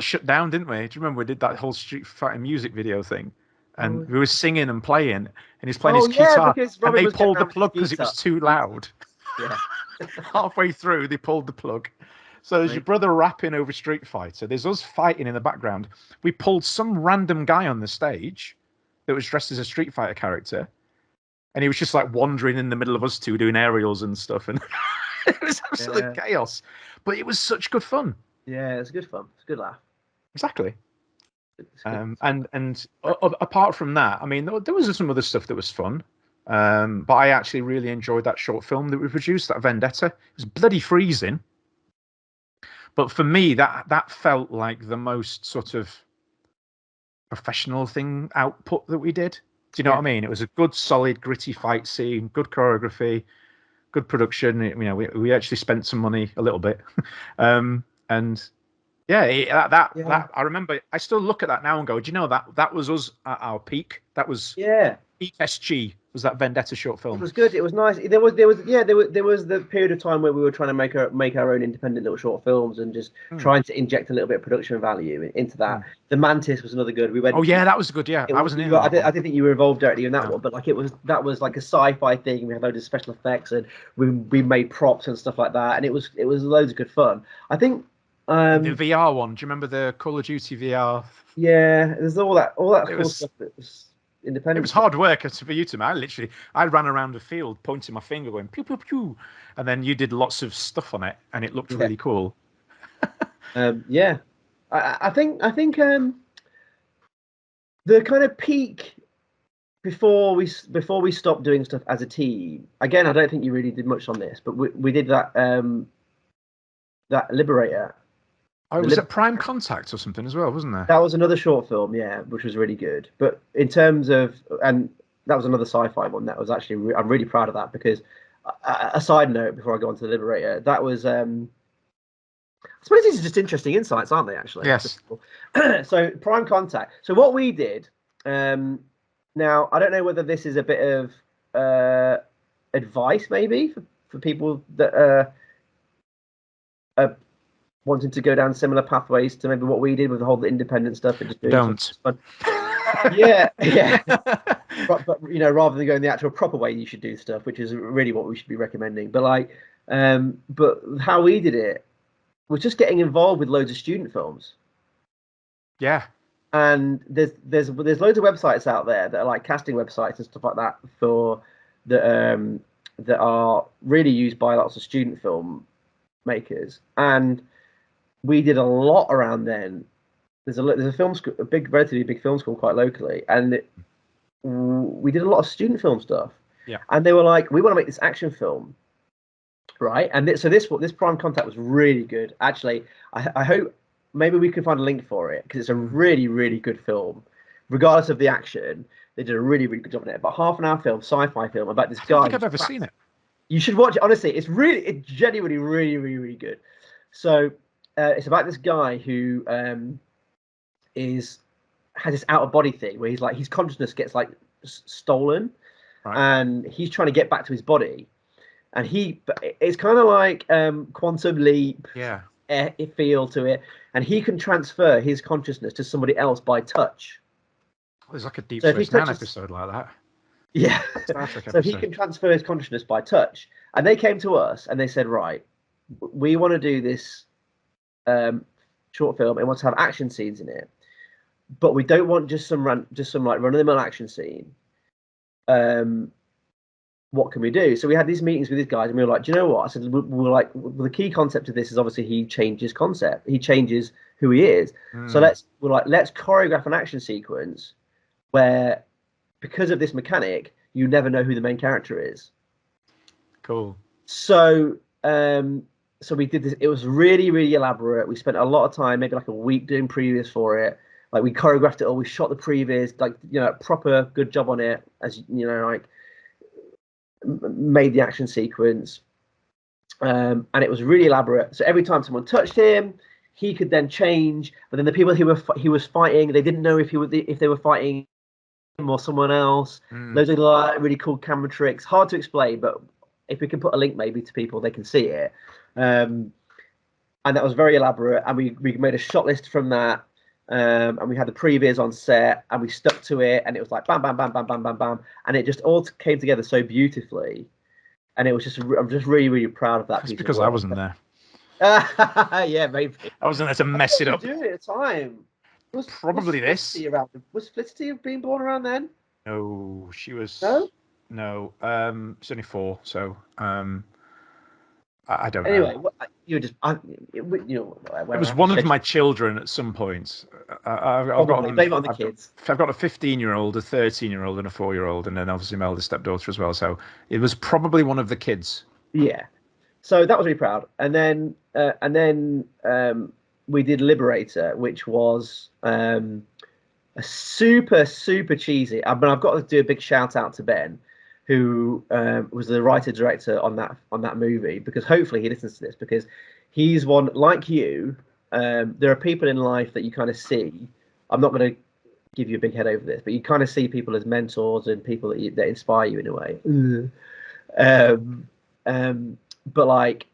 shut down, didn't we? Do you remember we did that whole Street Fighter music video thing? And we were singing and playing, and he's playing his guitar, and they pulled the plug because it was too loud. Yeah. Halfway through, they pulled the plug. So there's your brother rapping over Street Fighter. There's us fighting in the background. We pulled some random guy on the stage that was dressed as a Street Fighter character, and he was just like wandering in the middle of us two doing aerials and stuff, and it was absolute chaos. But it was such good fun. Yeah, it's good fun. It's a good laugh. Exactly. And apart from that, I mean, there was some other stuff that was fun. But I actually really enjoyed that short film that we produced, that Vendetta. It was bloody freezing. But for me, that felt like the most sort of professional output that we did. Do you know what I mean? It was a good, solid, gritty fight scene, good choreography, good production. We actually spent some money a little bit. And that I remember. I still look at that now and go, do you know that was us at our peak? That was peak SG. Was that Vendetta short film? It was good. It was nice. There was the period of time where we were trying to make our own independent little short films and just trying to inject a little bit of production value into that. The Mantis was another good. We went. Oh yeah, that was good. Yeah, I wasn't in. I didn't think you were involved directly in that one, but like that was like a sci-fi thing. We had loads of special effects and we made props and stuff like that, and it was loads of good fun. I think. The VR one. Do you remember the Call of Duty VR? Yeah, there's all that cool stuff that was independent. It was hard work for you to. I ran around the field pointing my finger, going pew pew pew, and then you did lots of stuff on it, and it looked really cool. I think the kind of peak before we stopped doing stuff as a team. Again, I don't think you really did much on this, but we did that Liberator. Oh, was it Prime Contact or something as well, wasn't there? That was another short film, yeah, which was really good. But in terms of, and that was another sci-fi one. That was actually, I'm really proud of that because, a side note before I go on to the Liberator, that was, I suppose these are just interesting insights, aren't they, actually? Yes. So, Prime Contact. So, what we did, now, I don't know whether this is a bit of advice, maybe, for people that are wanting to go down similar pathways to maybe what we did with the whole independent stuff and just doing don't. Fun. yeah. But rather than going the actual proper way, you should do stuff, which is really what we should be recommending. But but how we did it was just getting involved with loads of student films. Yeah. And there's loads of websites out there that are like casting websites and stuff like that that are really used by lots of student film makers, and we did a lot around then. There's a film school, relatively big film school quite locally, and we did a lot of student film stuff. Yeah. And they were like, we want to make this action film, right? And this Prime Contact was really good. Actually, I hope maybe we can find a link for it because it's a really, really good film. Regardless of the action, they did a really, really good job on it. About half an hour film, sci-fi film about this guy. I don't think I've ever seen it. You should watch it. Honestly, it's genuinely really, really, really good. So it's about this guy who has this out of body thing where his consciousness gets like stolen, right. And he's trying to get back to his body. and it's kind of like Quantum Leap. Yeah. Feel to it, and he can transfer his consciousness to somebody else by touch. There's like a Deep So if he Space Nine touches- episode like that. Yeah. Star Trek So he episode. can transfer his consciousness by touch. And they came to us and they said, right, we want to do this short film and want to have action scenes in it, but we don't want just some like run-of-the-mill action scene. What can we do? So we had these meetings with these guys, and we were like, do you know what? I said, we're like, well, the key concept of this is obviously he changes concept. He changes who he is. So let's choreograph an action sequence where, because of this mechanic, you never know who the main character is. Cool. So we did this. It was really, really elaborate. We spent a lot of time, maybe like a week, doing previews for it. Like, we choreographed it all. We shot the previews, like, proper good job on it. As you know, like, made the action sequence, and it was really elaborate. So every time someone touched him, he could then change. But then the people he was fighting, they didn't know if they were fighting him or someone else. Loads of like really cool camera tricks. Hard to explain, but if we can put a link maybe to people, they can see it. And that was very elaborate. And we made a shot list from that. And we had the previews on set, and we stuck to it, and it was like bam, bam, bam, bam, bam, bam, bam, and it just all came together so beautifully. And it was I'm just really, really proud of that. That's because I wasn't there. Yeah, maybe I wasn't there to mess it up. Do it at the time. Probably this. Was Felicity being born around then? No, she was. No. It's only 4, so I don't know. Anyway, you just, it was one of my children at some point. I've got blame it on the kids. I've got a 15-year-old, a 13-year-old, and a 4-year-old, and then obviously my eldest stepdaughter as well. So it was probably one of the kids. Yeah. So that was really proud. And then we did Liberator, which was a super, super cheesy. But I've got to do a big shout out to Ben, who was the writer director on that movie, because hopefully he listens to this, because he's one like you. There are people in life that you kind of see. I'm not going to give you a big head over this, but you kind of see people as mentors and people that inspire you in a way. But like,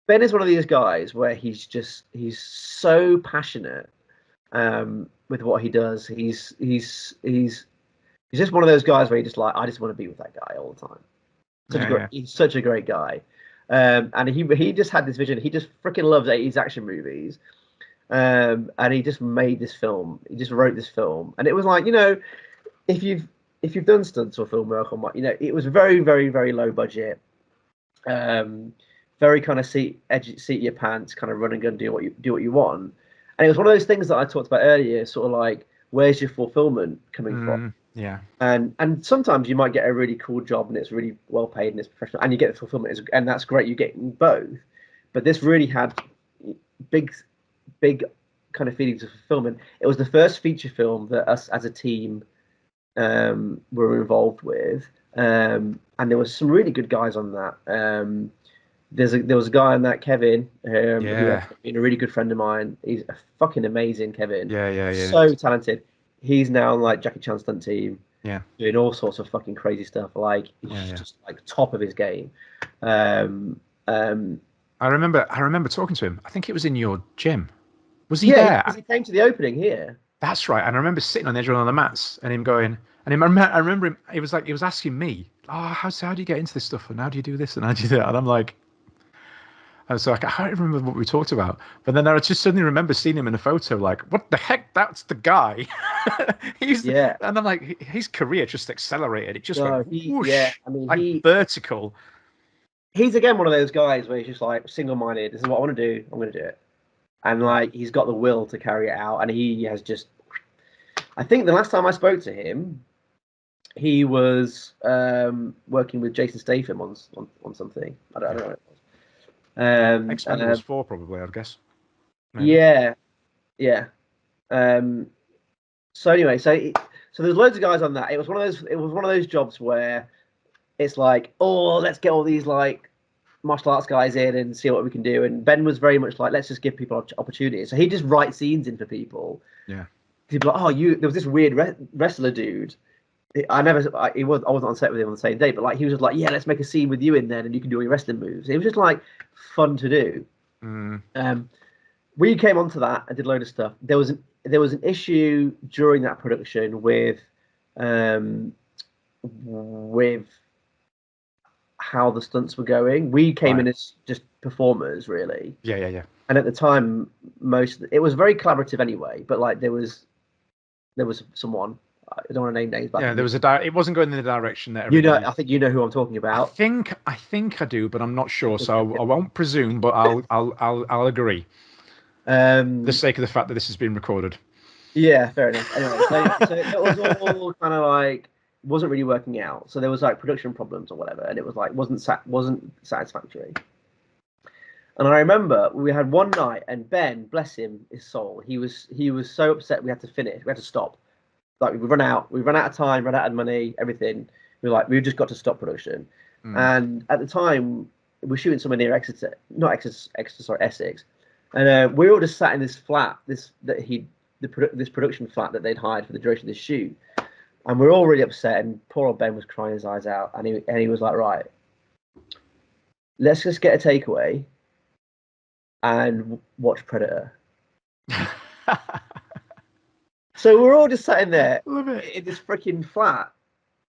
Ben is one of these guys where he's so passionate with what he does. He's just one of those guys where you're just like, I just want to be with that guy all the time. He's such a great guy. And he just had this vision. He just freaking loves 80s action movies. And he just made this film. He just wrote this film. And it was like, if you've done stunts or film work on what, it was very, very, very low budget. Very kind of seat your pants, kind of run and gun, do what you want. And it was one of those things that I talked about earlier, sort of like, where's your fulfillment coming from? Yeah. And sometimes you might get a really cool job and it's really well paid and it's professional, and you get the fulfillment, and that's great. You get both. But this really had big kind of feelings of fulfillment. It was the first feature film that us as a team were involved with, and there was some really good guys on that. There was a guy on that, Kevin, who has been a really good friend of mine. He's a fucking amazing Kevin. Yeah. So talented. He's now on like Jackie Chan's stunt team. Yeah. Doing all sorts of fucking crazy stuff. Like he's just like top of his game. I remember talking to him. I think it was in your gym. Was he there? Because he came to the opening here. That's right. And I remember sitting on the edge of one of the mats and him going, and I remember him. He was asking me, how do you get into this stuff, and how do you do this, and how do you do that? And I'm like, so I can't remember what we talked about. But then I just suddenly remember seeing him in a photo, like, what the heck? That's the guy. And I'm like, his career just accelerated. It just went whoosh, vertical. He's again one of those guys where he's just like single-minded. This is what I want to do. I'm going to do it. And like, he's got the will to carry it out. And he has just, I think the last time I spoke to him, he was working with Jason Statham on something. I don't know what it was. Expendables 4 probably, I guess. Maybe. Yeah. So anyway, so there's loads of guys on that. It was one of those jobs where it's like, let's get all these like martial arts guys in and see what we can do. And Ben was very much like, let's just give people opportunities. So he just writes scenes in for people. Yeah. People are like, there was this weird wrestler dude I wasn't on set with him on the same day, but like he was just like, yeah, let's make a scene with you in there, and you can do all your wrestling moves. It was just like fun to do. We came onto that and did a load of stuff. There was an issue during that production with how the stunts were going. We came in as just performers, really. Yeah. And at the time, it was very collaborative anyway. But like there was someone. I don't want to name names. But Yeah, there was it wasn't going in the direction that I think you know who I'm talking about. I think I do, but I'm not sure, so I won't presume. But I'll agree. For the sake of the fact that this has been recorded. Yeah, fair enough. Anyway, so it was all kind of like wasn't really working out. So there was like production problems or whatever, and it was like wasn't satisfactory. And I remember we had one night, and Ben, bless him, his soul, he was so upset we had to finish, we had to stop. Like we run out of time, run out of money, everything. We've just got to stop production. And at the time, we were shooting somewhere near Exeter, not Exeter, sorry, Essex. And we were all just sat in this flat, this production flat that they'd hired for the duration of the shoot. And we were all really upset, and poor old Ben was crying his eyes out, and he was like, right, let's just get a takeaway and watch Predator. So we're all just sat in there in this freaking flat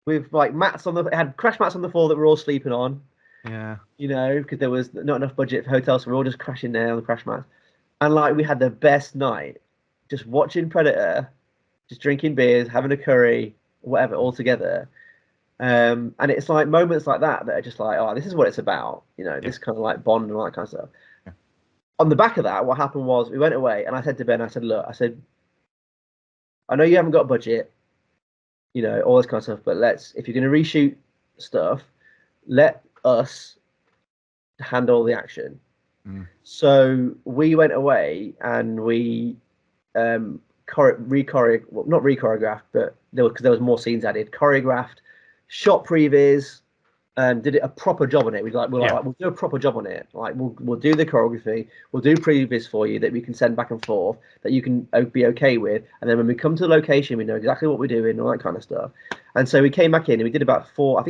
with like mats it had crash mats on the floor that we're all sleeping on. Yeah. You know, because there was not enough budget for hotels, so we're all just crashing there on the crash mats. And like we had the best night just watching Predator, just drinking beers, having a curry, whatever, all together. And it's like moments like that are just like, oh, this is what it's about. You know, this kind of like bond and all that kind of stuff. Yeah. On the back of that, what happened was we went away, and I said to Ben, look, I know you haven't got a budget, you know, all this kind of stuff, but if you're going to reshoot stuff, let us handle the action. So we went away and we not re-choreographed, but because there was more scenes added, choreographed, shot previews, and did a proper job on it. We'll do a proper job on it. Like we'll do the choreography, we'll do previews for you that we can send back and forth that you can be okay with. And then when we come to the location, we know exactly what we're doing, all that kind of stuff. And so we came back in and we did about 4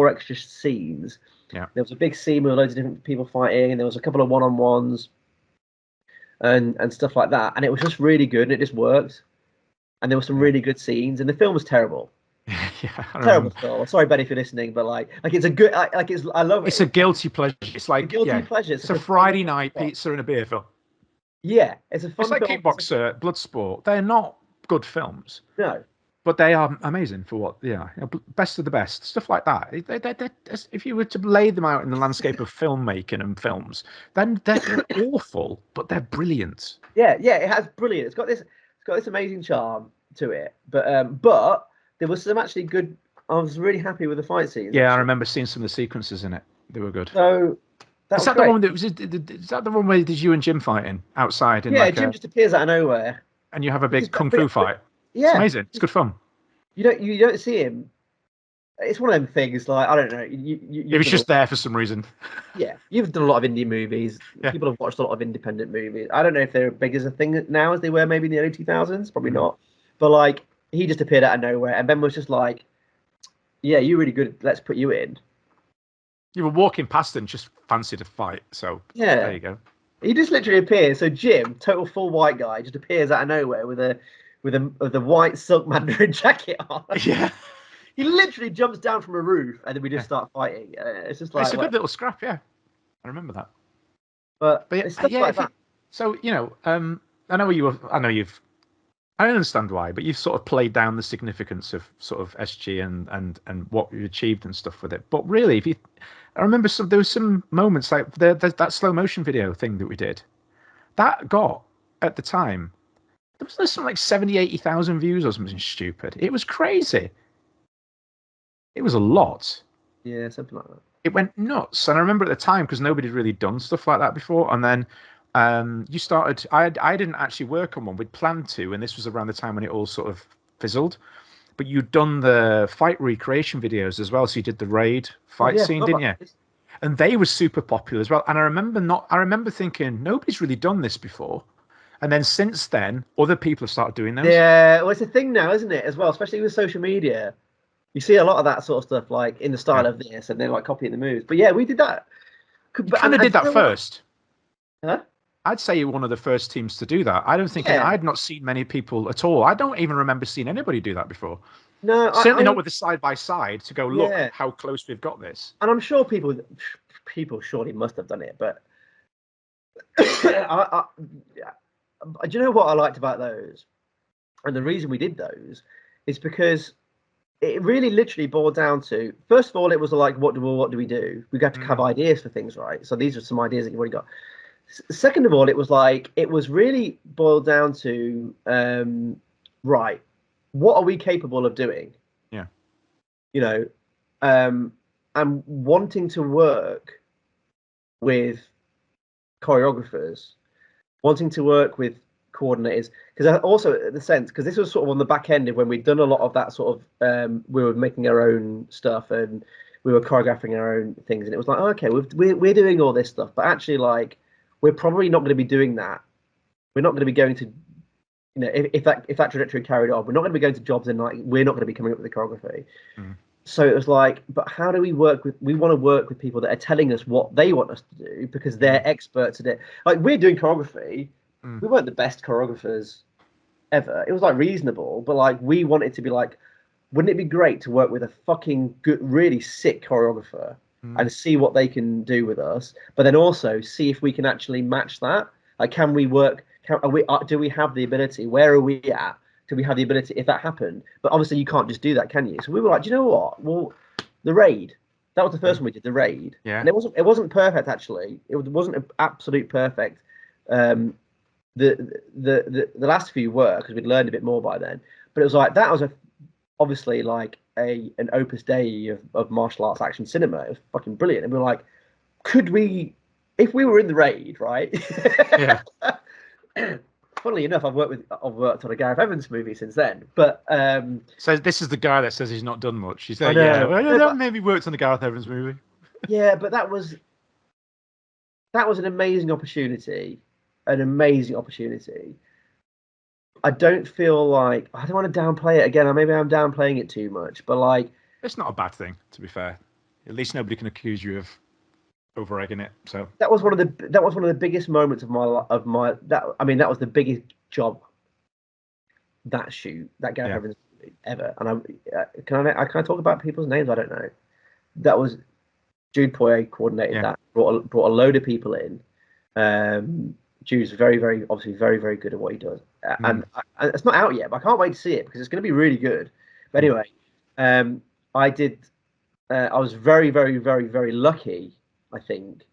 extra scenes. Yeah. There was a big scene with loads of different people fighting, and there was a couple of one-on-ones and stuff like that. And it was just really good, and it just worked. And there were some really good scenes, and the film was terrible. Yeah, terrible film. Sorry, Ben, if you're listening, but like it's a good, I love it. It's a guilty pleasure. It's like a guilty pleasure. It's a Friday night pizza and a beer film. Yeah, it's a fun. It's like film. Kickboxer, Bloodsport. They're not good films. No, but they are amazing for what. Yeah, best of the best stuff like that. They're, if you were to lay them out in the landscape of filmmaking and films, then they're awful, but they're brilliant. Yeah, it has brilliant. It's got this amazing charm to it, but. There was some actually good. I was really happy with the fight scenes. Yeah, I remember seeing some of the sequences in it. They were good. So is that the one where there's you and Jim fighting outside? Jim just appears out of nowhere. And you have a big kung fu fight. Yeah, it's amazing. It's good fun. You don't see him. It's one of them things. Like I don't know. He was just there for some reason. Yeah, you've done a lot of indie movies. Yeah. People have watched a lot of independent movies. I don't know if they're big as a thing now as they were maybe in the early 2000s. Probably not. But like. He just appeared out of nowhere, and Ben was just like, "Yeah, you're really good. Let's put you in." You were walking past and just fancied a fight, so yeah, there you go. He just literally appears. So Jim, total full white guy, just appears out of nowhere with a white silk mandarin jacket on. Yeah, he literally jumps down from a roof, and then we just start fighting. It's just like it's a good little scrap. Yeah, I remember that. But it's stuff like that. So you know, I understand why, but you've sort of played down the significance of sort of SG and what you achieved and stuff with it. But really, I remember there was some moments like that slow motion video thing that we did. That got, at the time, there was something like 80,000 views or something stupid. It was crazy. It was a lot. Yeah, something like that. It went nuts. And I remember at the time, because nobody had really done stuff like that before, and then you started. I didn't actually work on one. We'd planned to, and this was around the time when it all sort of fizzled. But you'd done the fight recreation videos as well, so you did the raid fight scene, didn't you? And they were super popular as well. And I remember thinking nobody's really done this before. And then since then, other people have started doing those. Yeah, well, it's a thing now, isn't it? As well, especially with social media. You see a lot of that sort of stuff, like in the style of this, and then like copying the moves. But yeah, we did that. You kind of did that first. Huh? I'd say you're one of the first teams to do that. I don't think I'd not seen many people at all. I don't even remember seeing anybody do that before. No, certainly not with the side by side to go look Yeah. how close we've got this. And I'm sure people surely must have done it, but do you know what I liked about those? And the reason we did those is because it really literally boiled down to, first of all, it was like, what do we do? We got to have ideas for things, right? So these are some ideas that you've already got. Second of all, it was really boiled down to, right, what are we capable of doing? Yeah. You know, and wanting to work with choreographers, wanting to work with coordinators, because also the sense, because this was sort of on the back end of when we'd done a lot of that sort of, we were making our own stuff and we were choreographing our own things, and it was like, oh, okay, we're doing all this stuff, but actually, like, we're probably not going to be doing that. We're not going to be going to, you know, if that trajectory carried on, we're not going to be going to jobs and like we're not going to be coming up with the choreography. So it was like, but how do we work with? We want to work with people that are telling us what they want us to do because they're experts at it. Like we're doing choreography. We weren't the best choreographers ever. It was like reasonable, but like we wanted to be like, wouldn't it be great to work with a fucking good, really sick choreographer and see what they can do with us, but then also see if we can actually match that. Like, can we work? Do we have the ability? Where are we at? Do we have the ability if that happened? But obviously you can't just do that, can you? So we were like, do you know what? Well, the raid. That was the first one we did, the raid. Yeah. And it wasn't perfect actually. It wasn't an absolute perfect. The last few were, because we'd learned a bit more by then. But it was like that was obviously like an opus dei of martial arts action cinema. It was fucking brilliant. And we were like, could we, if we were in the raid, right? Yeah. Funnily enough, I've worked on a Gareth Evans movie since then. But so this is the guy that says he's not done much. He's there, maybe worked on the Gareth Evans movie. Yeah, but that was an amazing opportunity. An amazing opportunity. I don't feel like, I don't want to downplay it again. Maybe I'm downplaying it too much, but like, it's not a bad thing, to be fair. At least nobody can accuse you of over-egging it. So that was one of the biggest moments of my that was the biggest job, that shoot, that Gareth Evans ever. And can I talk about people's names? I don't know. That was Jude Poirier coordinated that, brought a load of people in. Jude's obviously very, very good at what he does. And it's not out yet, but I can't wait to see it because it's going to be really good. But anyway, I was very, very, very, very lucky, I think.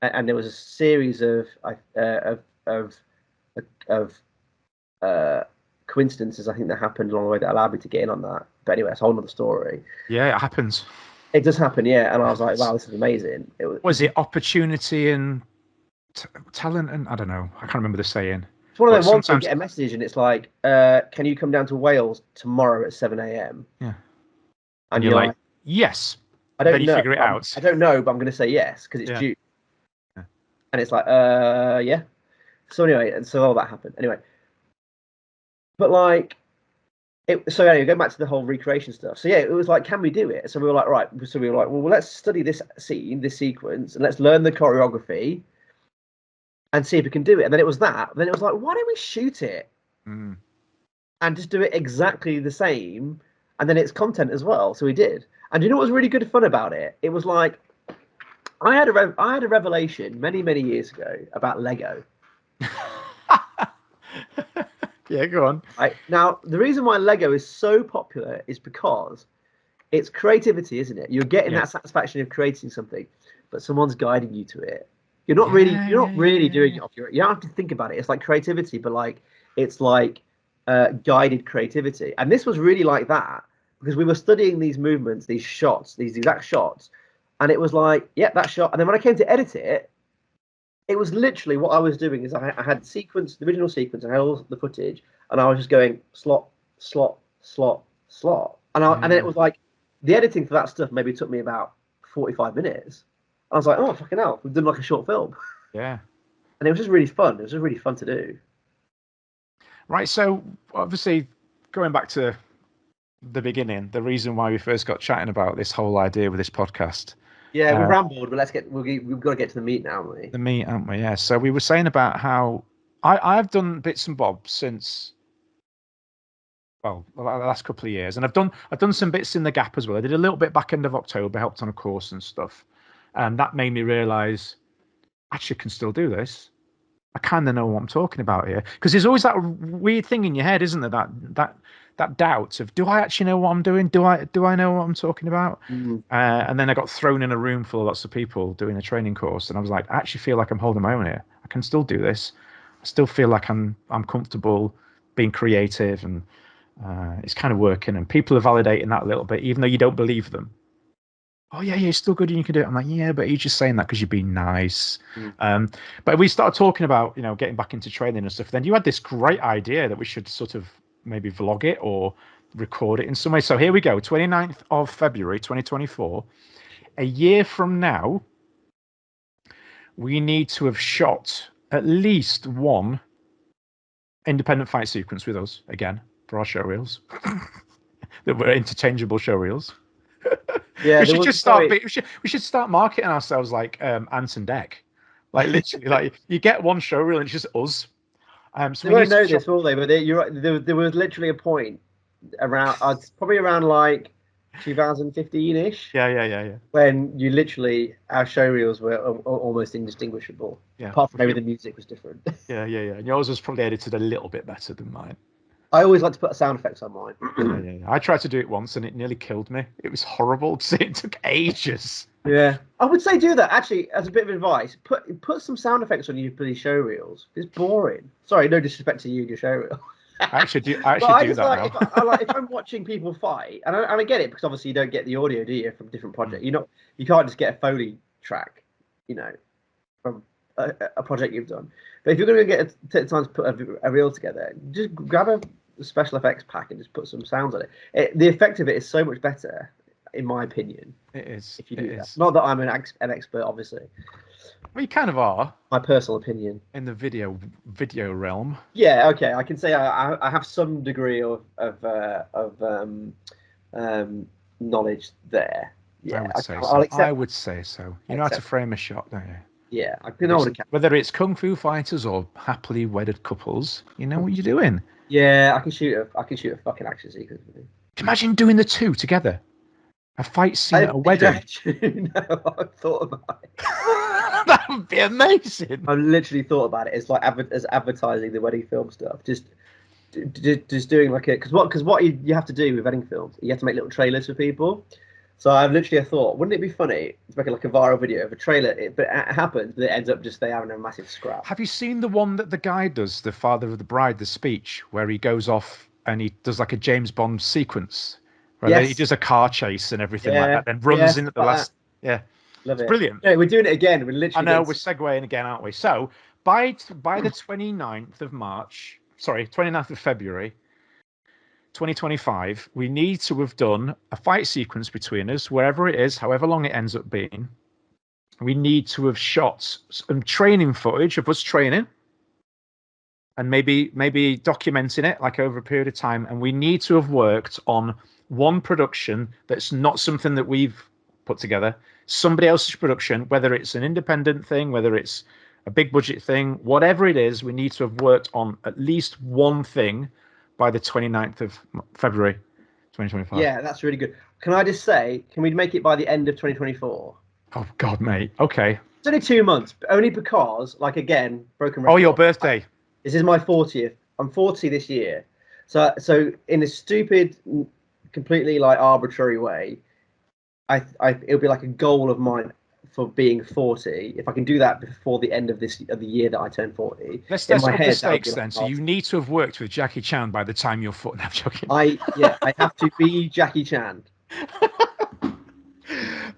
And there was a series of coincidences, I think, that happened along the way that allowed me to get in on that. But anyway, it's a whole other story. Yeah, it happens. It does happen, yeah. And I was like, wow, this is amazing. Was it opportunity and talent? And I don't know. I can't remember the saying. It's one of those ones where you get a message and it's like, can you come down to Wales tomorrow at 7 a.m.? Yeah. And you're like, yes. I don't know. Then you figure it out. I don't know, but I'm going to say yes because it's due. Yeah. And it's like, yeah. So anyway, and so all that happened. Anyway. But like, so anyway, going back to the whole recreation stuff. So yeah, it was like, can we do it? So we were like, right. So we were like, well, let's study this scene, this sequence, and let's learn the choreography and see if we can do it. And then it was that. Then it was like, why don't we shoot it and just do it exactly the same? And then it's content as well. So we did. And you know what was really good fun about it? It was like, I had a revelation many, many years ago about Lego. Yeah, go on. Right. Now, the reason why Lego is so popular is because it's creativity, isn't it? You're getting that satisfaction of creating something, but someone's guiding you to it. You're not really doing it off your. You don't have to think about it. It's like creativity, but like it's like guided creativity. And this was really like that because we were studying these movements, these shots, these exact shots, and it was like, that shot. And then when I came to edit it, it was literally what I was doing is I had the original sequence, I had all the footage, and I was just going slot, slot, slot, slot. And then it was like, the editing for that stuff maybe took me about 45 minutes. I was like, oh, fucking hell, we've done like a short film. Yeah. And it was just really fun. It was just really fun to do. Right, so obviously, going back to the beginning, the reason why we first got chatting about this whole idea with this podcast. Yeah, we've rambled, but we've got to get to the meat now, haven't we? The meat, haven't we? Yeah. So we were saying about how I've done bits and bobs since, well, the last couple of years, and I've done some bits in the gap as well. I did a little bit back end of October, helped on a course and stuff, and that made me realise actually I can still do this. I kind of know what I'm talking about here, because there's always that weird thing in your head, isn't there? That doubt of, do I actually know what I'm doing? Do I know what I'm talking about? And then I got thrown in a room full of lots of people doing a training course, and I was like, I actually feel like I'm holding my own here. I can still do this. I still feel like I'm comfortable being creative, and it's kind of working. And people are validating that a little bit, even though you don't believe them. Oh yeah, you're still good and you can do it. I'm like, yeah, but you're just saying that because you're being nice. But we started talking about, getting back into training and stuff. Then you had this great idea that we should sort of maybe vlog it or record it in some way. So here we go, 29th of February, 2024. A year from now, we need to have shot at least one independent fight sequence with us again for our show reels. That were interchangeable show reels. Yeah, we should just start. We should start marketing ourselves like Ant and Dec, like literally, like you get one show reel and it's just us. So they won't know this, will they? But you're right. There was literally a point around, probably around like 2015-ish. Yeah. When you literally, our show reels were almost indistinguishable. Yeah. Apart from maybe the music was different. Yeah. And yours was probably edited a little bit better than mine. I always like to put sound effects on mine. Yeah. I tried to do it once and it nearly killed me. It was horrible. It took ages. Yeah, I would say do that. Actually, as a bit of advice, put some sound effects on your bloody show reels. It's boring. Sorry, no disrespect to you and your show reel. I actually do that now. If I'm watching people fight, and I get it, because obviously you don't get the audio, do you, from different projects? You can't just get a Foley track, from a project you've done. But if you're going to take the time to put a reel together, just grab a special effects pack and just put some sounds on it. The effect of it is so much better, in my opinion. It is. If you do that. Not that I'm an expert, obviously. Well, you kind of are. My personal opinion. In the video realm. Yeah. Okay. I can say I have some degree of knowledge there. Yeah. I would say so. You know how to frame a shot, don't you? Yeah. I can hold a camera. Whether it's kung fu fighters or happily wedded couples, you know what you're doing. Yeah. I can shoot a fucking action sequence. Imagine doing the two together. A fight scene at a wedding. No, I've thought about it. That would be amazing. I've literally thought about it. It's like as advertising the wedding film stuff. Just doing like because what you have to do with wedding films, you have to make little trailers for people. So I've literally thought, wouldn't it be funny to make like a viral video of a trailer? But it happens, but it ends up just they having a massive scrap. Have you seen the one that the guy does, the father of the bride, the speech where he goes off and he does like a James Bond sequence? Right, yes. He does a car chase and everything like that, then runs in at the last. Yeah, love it. Brilliant. Yeah, we're doing it again. We're literally. I know we're segueing again, aren't we? So by the 29th of March, sorry, 29th of February, 2025, we need to have done a fight sequence between us, wherever it is, however long it ends up being. We need to have shot some training footage of us training. And maybe documenting it like over a period of time, and we need to have worked on one production that's not something that we've put together, somebody else's production, whether it's an independent thing, whether it's a big budget thing, whatever it is, we need to have worked on at least one thing by the 29th of February 2025. Yeah, that's really good. Can I just say, can we make it by the end of 2024? Oh God, mate. Okay. It's only 2 months, only because, like, again, broken record. Oh, your birthday. This is my 40th. I'm 40 this year. So in a stupid, completely like arbitrary way, it'll be like a goal of mine for being 40. If I can do that before the end of the year that I turn 40. Let's up the stakes then. So you need to have worked with Jackie Chan by the time you're 40. No, I'm joking. I have to be Jackie Chan.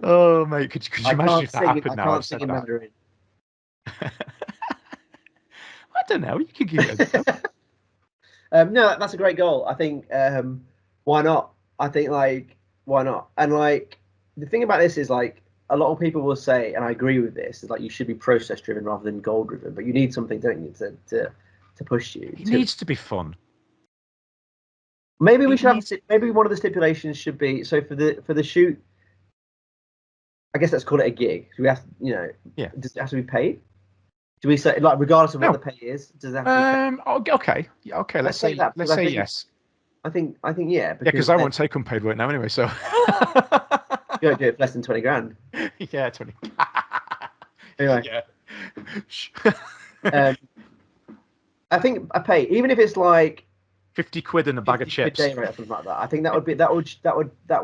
Oh mate, could you imagine if that happened now? I can't sing in Mandarin. I don't know. You could give it a go. No, that's a great goal. I think why not? I think why not? And the thing about this is a lot of people will say, and I agree with this, is you should be process driven rather than goal driven. But you need something, don't you, to push you. It needs to be fun. Maybe we should have. Maybe one of the stipulations should be so for the shoot. I guess let's call it a gig. Do we have, does it have to be paid? Do we say like regardless of what the pay is? Does it have to be paid? Okay. Yeah, okay. Let's say that. Let's say yes. I think yeah. Because I won't take unpaid work now anyway. So you don't do it for less than 20 grand. Yeah, 20. Anyway. Yeah. I think I pay even if it's like 50 quid and a bag of chips. Day rate or something like that. I think that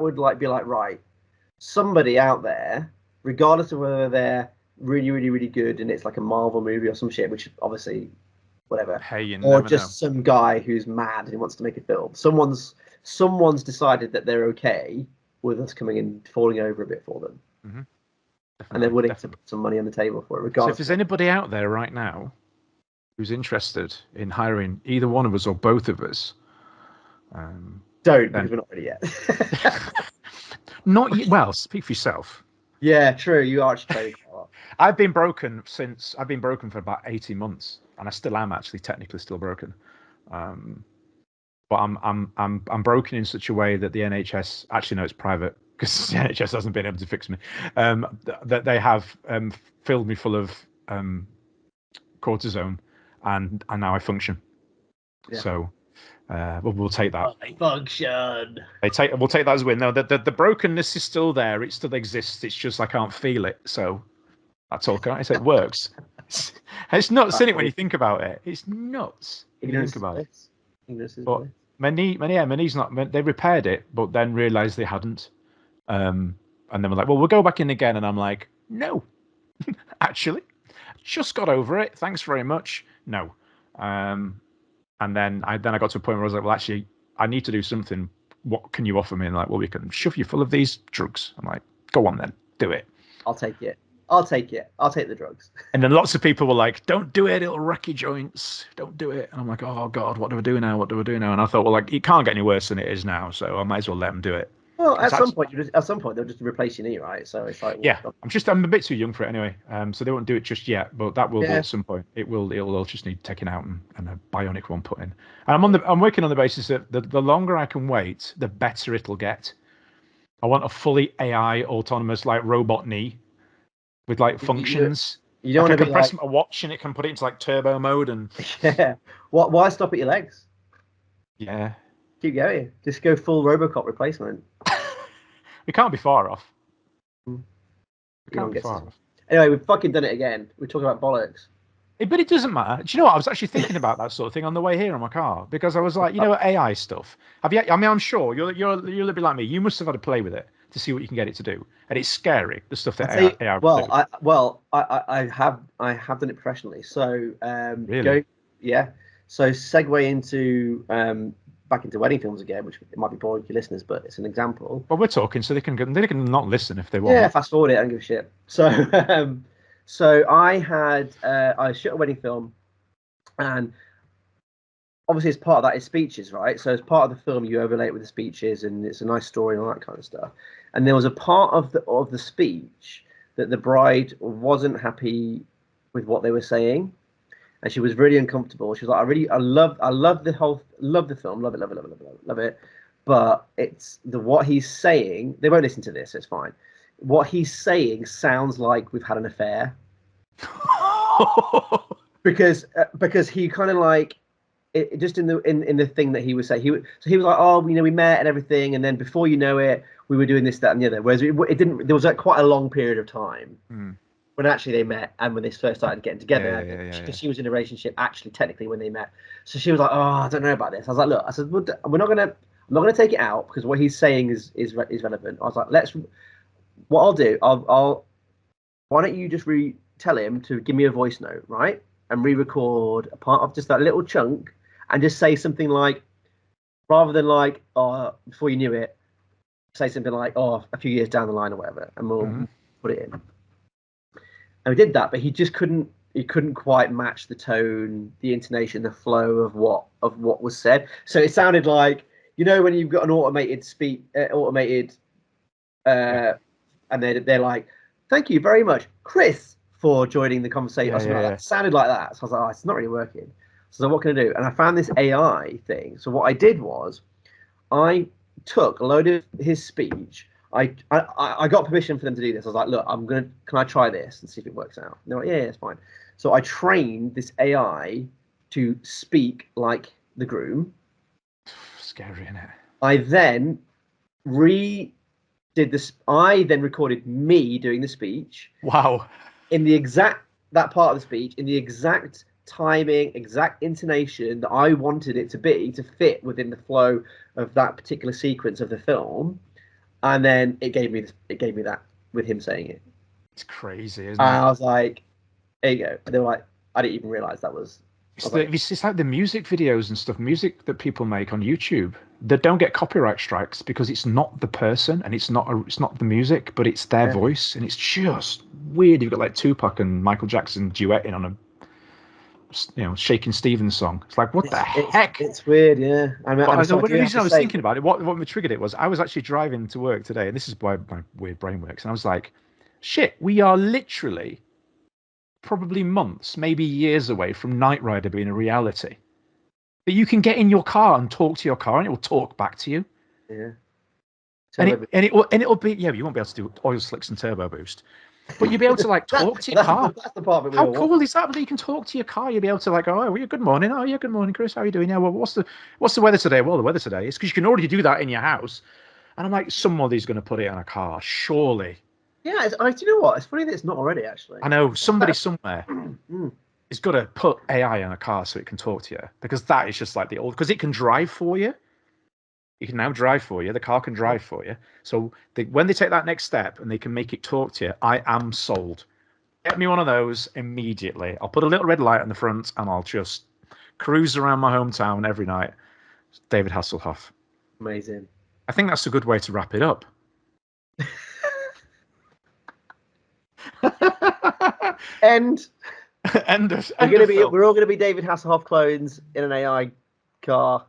would like be like right. Somebody out there, regardless of whether they're really, really, really good and it's like a Marvel movie or some shit, which obviously, whatever. Hey, you or never just know. Some guy who's mad and he wants to make a film. Someone's decided that they're okay with us coming in, falling over a bit for them, and they're willing to put some money on the table for it. Regardless. So if there's anybody out there right now who's interested in hiring either one of us or both of us, don't, because we're not ready yet. Not well. Speak for yourself. Yeah, true. You are actually. I've been broken for about 18 months, and I still am actually technically still broken. But I'm broken in such a way that the NHS actually no, it's private because the NHS hasn't been able to fix me. That they have filled me full of cortisone, and now I function. Yeah. So. We'll take that. Function. We'll take that as a win. No, the brokenness is still there. It still exists. It's just I can't feel it. So that's all. Can I say it works? It's nuts, isn't it? When you think about it, it's nuts. When you think about it. But my knee's not. They repaired it, but then realised they hadn't. And then we're like, well, we'll go back in again. And I'm like, no, actually, just got over it. Thanks very much. No. And then I got to a point where I was like, well, actually, I need to do something. What can you offer me? And like, well, we can shove you full of these drugs. I'm like, go on then, do it. I'll take it. I'll take the drugs. And then lots of people were like, don't do it. It'll wreck your joints. Don't do it. And I'm like, oh, God, what do I do now? And I thought, well, like, it can't get any worse than it is now. So I might as well let them do it. Well, at some point they'll just replace your knee, right? So it's like, yeah, I'm a bit too young for it anyway. So they won't do it just yet, but that will be at some point. It'll just need taken out and a bionic one put in. And I'm working on the basis that the longer I can wait, the better it'll get. I want a fully AI autonomous like robot knee with like functions. You don't want to press a watch and it can put it into like turbo mode and. Yeah. Why stop at your legs? Yeah. Keep going. Just go full RoboCop replacement. We can't be far off. Anyway, we've fucking done it again. We're talking about bollocks. But it doesn't matter. Do you know what? I was actually thinking about that sort of thing on the way here in my car because I was like, AI stuff. Have you? I mean, I'm sure you're a little bit like me. You must have had to play with it to see what you can get it to do, and it's scary. The stuff that AI. I have done it professionally. So really, So segue into back into wedding films again, which it might be boring for your listeners, but it's an example. Well, we're talking, so they can not listen if they want. Yeah, fast forward it. I don't give a shit. So, so I shot a wedding film, and obviously as part of that is speeches, right? So as part of the film, you overlay it with the speeches, and it's a nice story and all that kind of stuff. And there was a part of the speech that the bride wasn't happy with what they were saying. And she was really uncomfortable. She was like, I love the film, love it. But it's what he's saying. They won't listen to this. It's fine. What he's saying sounds like we've had an affair. because he kind of like it just in the thing that he was saying. He was like, oh, we met and everything, and then before you know it, we were doing this, that, and the other. Whereas it didn't. There was like quite a long period of time. When actually they met and when they first started getting together, because she was in a relationship actually technically when they met. So she was like, oh, I don't know about this. I was like, look, I said, well, I'm not gonna take it out because what he's saying is relevant. I was like, what I'll do, why don't you just tell him to give me a voice note, right? And re-record a part of just that little chunk and just say something like, rather than like, oh, before you knew it, say something like, oh, a few years down the line or whatever, and we'll put it in. And we did that, but he just couldn't quite match the tone, the intonation, the flow of what was said. So it sounded like, when you've got an automated and they're like, thank you very much, Chris, for joining the conversation. It sounded like that. So I was like, oh, it's not really working. So what can I do? And I found this AI thing. So what I did was I took a load of his speech. I got permission for them to do this. I was like, look, can I try this and see if it works out? And they're like, yeah, it's fine. So I trained this AI to speak like the groom. Scary, isn't it? I then I then recorded me doing the speech. Wow. In that part of the speech, in the exact timing, exact intonation that I wanted it to be to fit within the flow of that particular sequence of the film. And then it gave me that with him saying it. It's crazy, isn't it? And I was like, there you go. And they were like, I didn't even realize that was. It's like the music videos and stuff, music that people make on YouTube that don't get copyright strikes because it's not the person and it's not the music, but it's their voice, and it's just weird. You've got like Tupac and Michael Jackson duetting on a Shakin' Stevens song. It's like, what the heck? It's weird, yeah. The reason I was thinking about it, what me triggered it was I was actually driving to work today, and this is why my weird brain works, and I was like, shit, we are literally probably months, maybe years away from Knight Rider being a reality. But you can get in your car and talk to your car, and it will talk back to you. Yeah. It'll be, yeah, you won't be able to do oil slicks and turbo boost, but you'll be able to like talk to your car. That's the part of it. How cool is that? That you can talk to your car. You'll be able to like, oh, yeah, good morning. Oh, yeah, good morning, Chris. How are you doing? Yeah, well, what's the weather today? Well, the weather today is because you can already do that in your house. And I'm like, somebody's going to put it on a car, surely. Yeah, do you know what? It's funny that it's not already, actually. I know somebody somewhere has got to put AI on a car so it can talk to you, because that is just like the old. Because it can drive for you. It can now drive for you. The car can drive for you. So when they take that next step and they can make it talk to you, I am sold. Get me one of those immediately. I'll put a little red light on the front and I'll just cruise around my hometown every night. David Hasselhoff. Amazing. I think that's a good way to wrap it up. End. We're all gonna be David Hasselhoff clones in an AI car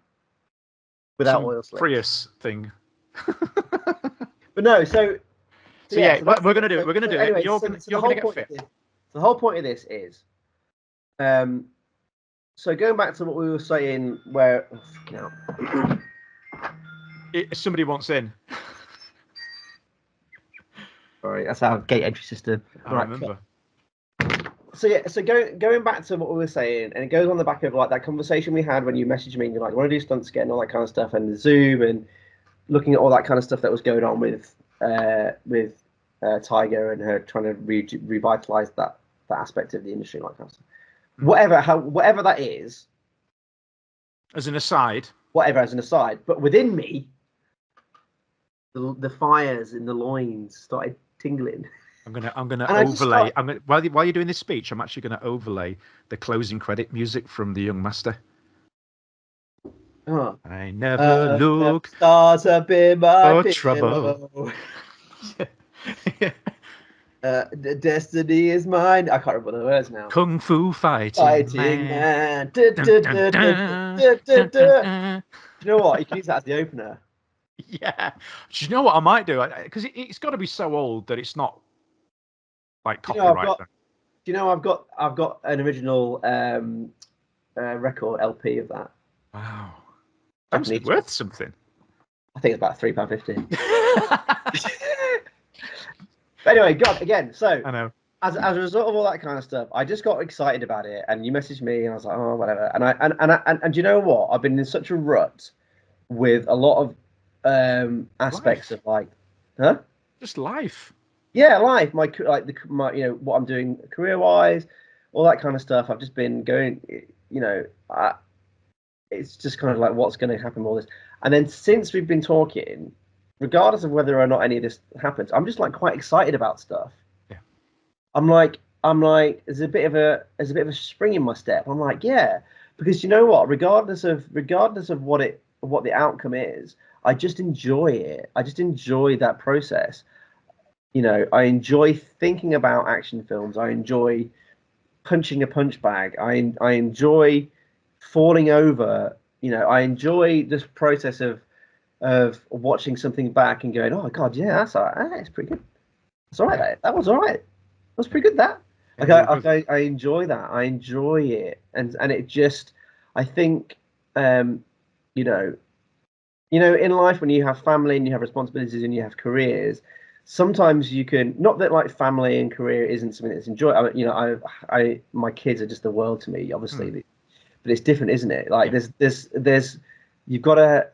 without oil slicks. Prius thing. But no, so we're gonna do it. We're gonna do it. You're gonna get fit. The whole point of this is, so going back to what we were saying, where somebody wants in. Sorry, that's our gate entry system. I remember. So going back to what we were saying, and it goes on the back of like that conversation we had when you messaged me and you're like, I want to do stunts again, and all that kind of stuff, and the Zoom and looking at all that kind of stuff that was going on with Tiger and her trying to revitalize that aspect of the industry, like that. Whatever that is. As an aside. But within me, the fires in the loins started tingling. I'm gonna overlay. While you're doing this speech, I'm actually gonna overlay the closing credit music from The Young Master. Oh. I never look stars have been my trouble. Destiny is mine. I can't remember the words now. Kung Fu fighting man. Do you know what? You can use that as the opener. Yeah. Do you know what I might do? Because it's got to be so old that it's not like copyright. I've got an original record LP of that. Wow. That's worth something. I think it's about £3.50. But anyway, God, again, so I know. As a result of all that kind of stuff, I just got excited about it, and you messaged me, and I was like, oh, whatever. And you know what? I've been in such a rut with a lot of aspects of like, just life. Yeah, life. My what I'm doing career wise, all that kind of stuff. I've just been going, it's just kind of like what's going to happen with all this. And then since we've been talking, regardless of whether or not any of this happens, I'm just like quite excited about stuff. Yeah. I'm like, there's a bit of a spring in my step. I'm like, yeah, because you know what? Regardless of what the outcome is, I just enjoy it. I just enjoy that process. I enjoy thinking about action films. I enjoy punching a punch bag. I enjoy falling over. I enjoy this process of watching something back and going, oh God, yeah, that's all right. That's pretty good. That's all right. That was all right. That was pretty good. That. I enjoy that. I enjoy it, and it just, I think, in life, when you have family and you have responsibilities and you have careers, sometimes you can, not that like family and career isn't something that's enjoyable. My kids are just the world to me, obviously, but it's different, isn't it? Like you've got to,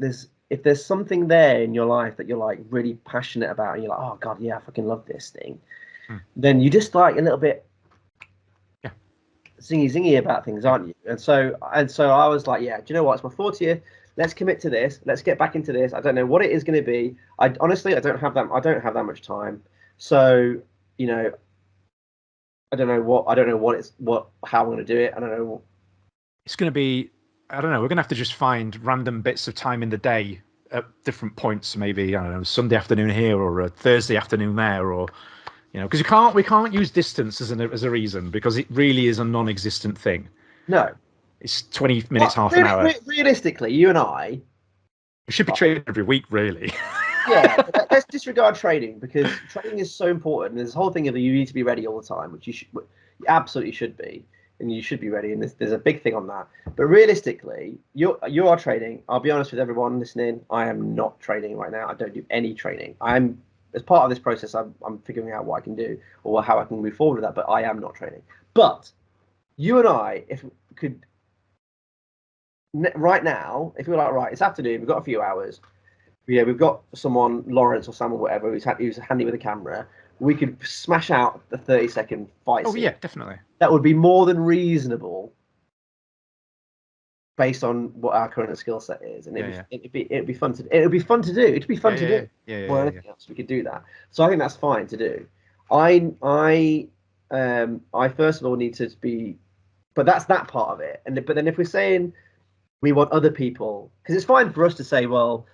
if there's something there in your life that you're like really passionate about and you're like, oh God, yeah, I fucking love this thing, then you just like a little bit zingy about things, aren't you? And so I was like, yeah, do you know what? It's my 40th. Let's commit to this. Let's get back into this. I don't know what it is going to be. I honestly, I don't have that much time. So, I don't know how I'm going to do it. I don't know. It's going to be, I don't know. We're going to have to just find random bits of time in the day at different points. Maybe, I don't know, Sunday afternoon here or a Thursday afternoon there, or because we can't use distance as a reason, because it really is a non-existent thing. No, it's 20 minutes, half an hour. Realistically, you and I, we should be training every week, really. Yeah, let's disregard training, because training is so important. There's this whole thing of you need to be ready all the time, which you absolutely should be, and you should be ready. And there's a big thing on that. But realistically, you are training. I'll be honest with everyone listening. I am not training right now. I don't do any training. As part of this process, I'm figuring out what I can do or how I can move forward with that. But I am not training. But you and I, if we could, right now, if we're like, right, it's afternoon, we've got a few hours. Yeah, we've got someone, Lawrence or Sam or whatever, who's handy with a camera. We could smash out the 30-second fight scene. Yeah, definitely. That would be more than reasonable, based on what our current skill set is, and it'd be fun to do. It'd be fun to do. More than anything else, we could do that. So I think that's fine to do. I first of all need to be, but that's that part of it. But then if we're saying we want other people, because it's fine for us to say, well.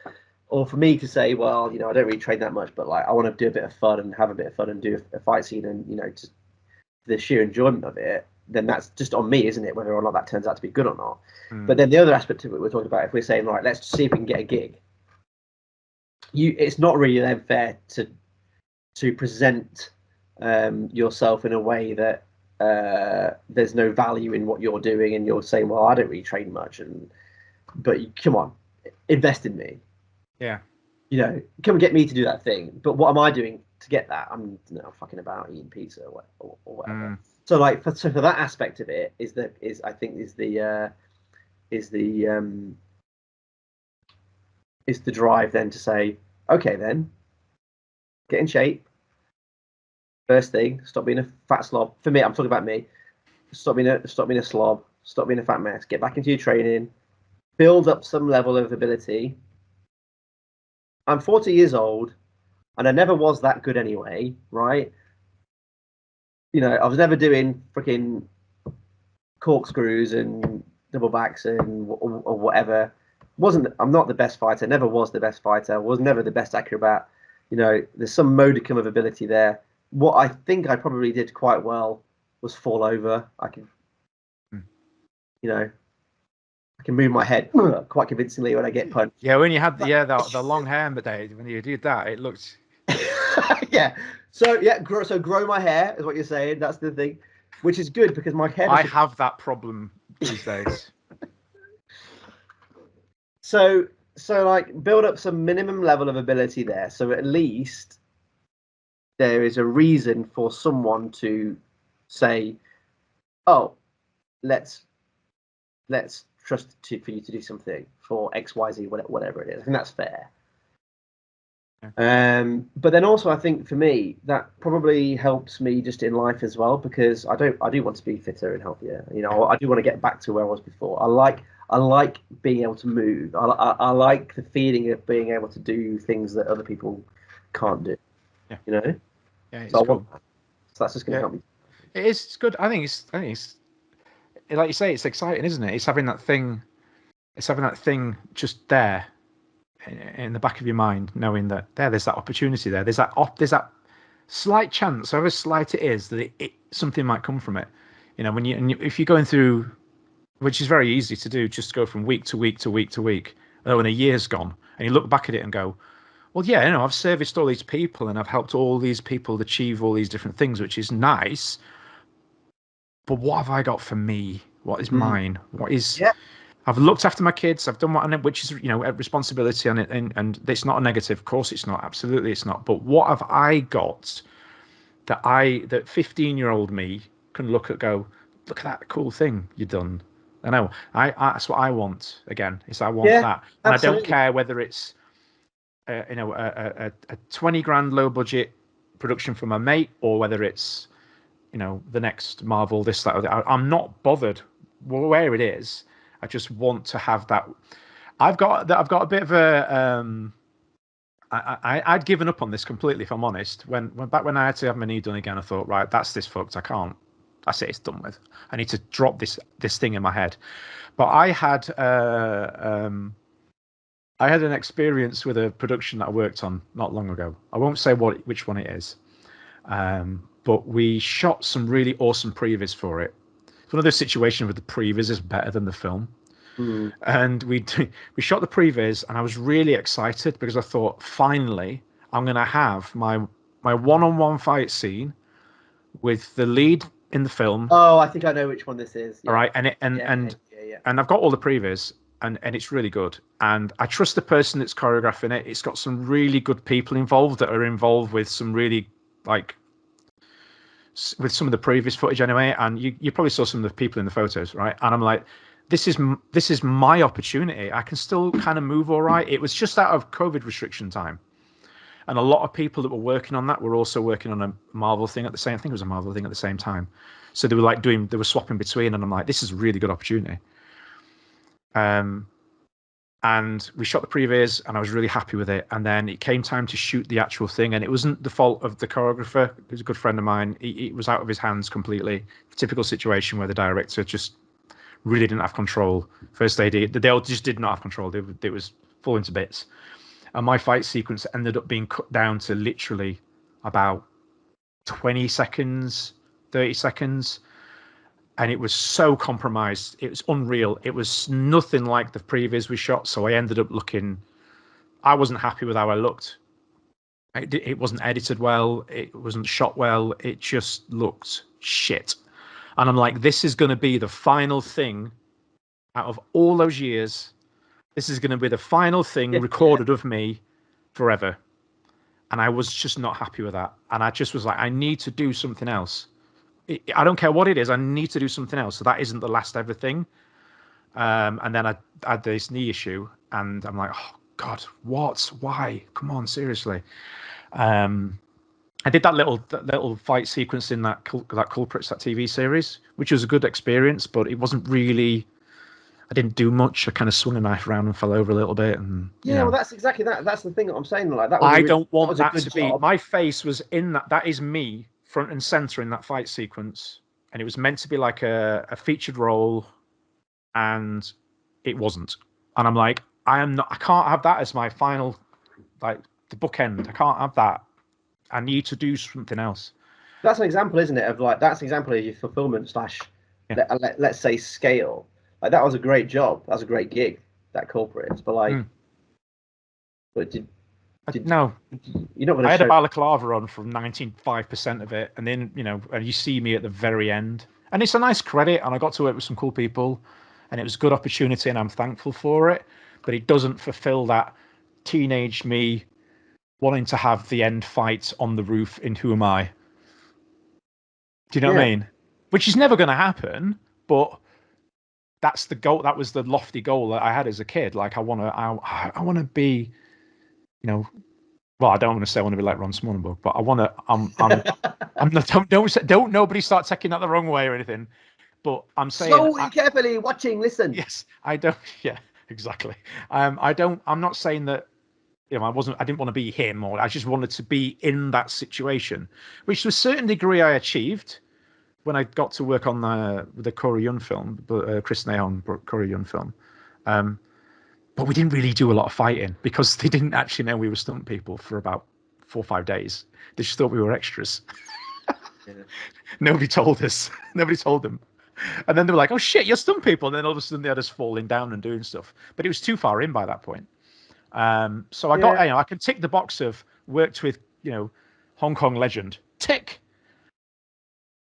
Or for me to say, well, I don't really train that much, but like I want to do a bit of fun and have a bit of fun and do a fight scene and just the sheer enjoyment of it, then that's just on me, isn't it? Whether or not that turns out to be good or not. But then the other aspect of it we're talking about, if we're saying, right, let's see if we can get a gig, it's not really then fair to present yourself in a way that there's no value in what you're doing, and you're saying, well, I don't really train much, but come on, invest in me. Yeah. Come and get me to do that thing. But what am I doing to get that? I'm fucking about eating pizza or whatever. So like, for that aspect of it is the drive then to say, okay, then get in shape. First thing, stop being a fat slob. For me, I'm talking about me. Stop being a slob. Stop being a fat mess. Get back into your training. Build up some level of ability. I'm 40 years old, and I never was that good anyway, right? I was never doing freaking corkscrews and double backs and or whatever. I'm not the best fighter. Never was the best fighter. Was never the best acrobat. There's some modicum of ability there. What I think I probably did quite well was fall over. I can move my head quite convincingly when I get punched. Yeah, when you had the long hair in the day, when you did that, it looked. Yeah. So grow my hair is what you're saying. That's the thing, which is good because my hair. I have that problem these days. So like build up some minimum level of ability there. So at least there is a reason for someone to say, "Oh, let's trust for you to do something for XYZ, whatever it is." I think that's fair. Yeah. But then also I think for me that probably helps me just in life as well, because I do want to be fitter and healthier. I do want to get back to where I was before. I like being able to move. I like the feeling of being able to do things that other people can't do. Yeah. Yeah, it's cool. So that's just going to help me. It's good. I think it's like you say, it's exciting, isn't it? It's having that thing just there in the back of your mind, knowing that there's that opportunity there. There's that slight chance, however slight it is, that something might come from it. If you're going through, which is very easy to do, just go from week to week to week to week. Oh, when a year's gone, and you look back at it and go, well, yeah, I've serviced all these people and I've helped all these people achieve all these different things, which is nice. But what have I got for me? What is mine? What is? Yeah. I've looked after my kids. I've done what I know, which is, a responsibility on it, and it's not a negative. Of course, it's not. Absolutely, it's not. But what have I got that 15-year-old me can look at that cool thing you've done. I know. That's what I want. Again, I want that, and absolutely. I don't care whether it's a 20 grand low budget production from a mate, or whether it's the next Marvel, this, that, or that. I'm not bothered where it is. I just want to have that. I've got a bit of a I'd given up on this completely, if I'm honest. When I had to have my knee done again, I thought, right, that's this fucked. I can't. That's it. It's done with. I need to drop this thing in my head. But I had an experience with a production that I worked on not long ago. I won't say which one it is, but we shot some really awesome previs for it. It's one of those situations where the previs is better than the film. And we shot the previs, and I was really excited because I thought, finally, I'm going to have my one-on-one fight scene with the lead in the film. Oh, I think I know which one this is. Yeah. All right, and I've got all the previs, and it's really good. And I trust the person that's choreographing it. It's got some really good people involved that are involved with some really with some of the previous footage anyway. And you probably saw some of the people in the photos, right? And I'm like, this is my opportunity. I can still kind of move all right. It was just out of COVID restriction time. And a lot of people that were working on that were also working on a Marvel thing at the same. I think it was a Marvel thing at the same time. So they were swapping between, and I'm like, this is a really good opportunity. And we shot the previs, and I was really happy with it. And then it came time to shoot the actual thing, and it wasn't the fault of the choreographer. He was a good friend of mine. It was out of his hands completely. Typical situation where the director just really didn't have control. First they all just did not have control. It was falling to bits. And my fight sequence ended up being cut down to literally about 20 seconds, 30 seconds. And it was so compromised. It was unreal. It was nothing like the previous we shot. So I ended up I wasn't happy with how I looked. It wasn't edited well. It wasn't shot well. It just looked shit. And I'm like, this is going to be the final thing out of all those years. This is going to be the final thing recorded of me forever. And I was just not happy with that. And I just was like, I need to do something else. I don't care what it is. I need to do something else. So that isn't the last ever thing. And then I had this knee issue, and I'm like, oh God, what? Why? Come on, seriously. I did that little fight sequence in that Culprits, that TV series, which was a good experience, but it wasn't really. I didn't do much. I kind of swung a knife around and fell over a little bit, and well, that's exactly that. That's the thing that I'm saying. Like that. I don't want that to be. My face was in that. That is me front and center in that fight sequence, and it was meant to be like a featured role, and it wasn't. And I'm like, I can't have that as my final, like the bookend. I can't have that. I need to do something else. That's an example, isn't it? Of that's an example of your fulfillment / let's say scale. Like that was a great job. That was a great gig. That Culprits, but no, you're not going to. I had a balaclava on from 95% of it, and then and you see me at the very end, and it's a nice credit, and I got to work with some cool people, and it was a good opportunity, and I'm thankful for it. But it doesn't fulfill that teenage me wanting to have the end fight on the roof in Who Am I? Do you know what I mean? Which is never going to happen, but that's the goal. That was the lofty goal that I had as a kid. Like I want to be, well, I don't want to say I want to be like Ron Smornenberg, but I want to. I'm not. Don't nobody start taking that the wrong way or anything. But I'm saying slowly, carefully, watching, listen. Yes, I don't. Yeah, exactly. I'm not saying that. I didn't want to be him, or I just wanted to be in that situation, which to a certain degree I achieved when I got to work on the Corey Yun film, Chris Nahon Corey Yun film. But we didn't really do a lot of fighting because they didn't actually know we were stunt people for about 4 or 5 days. They just thought we were extras. Nobody told us. Nobody told them. And then they were like, oh shit, you're stunt people. And then all of a sudden they had us falling down and doing stuff. But it was too far in by that point. So I got, I can tick the box of worked with, Hong Kong legend. Tick.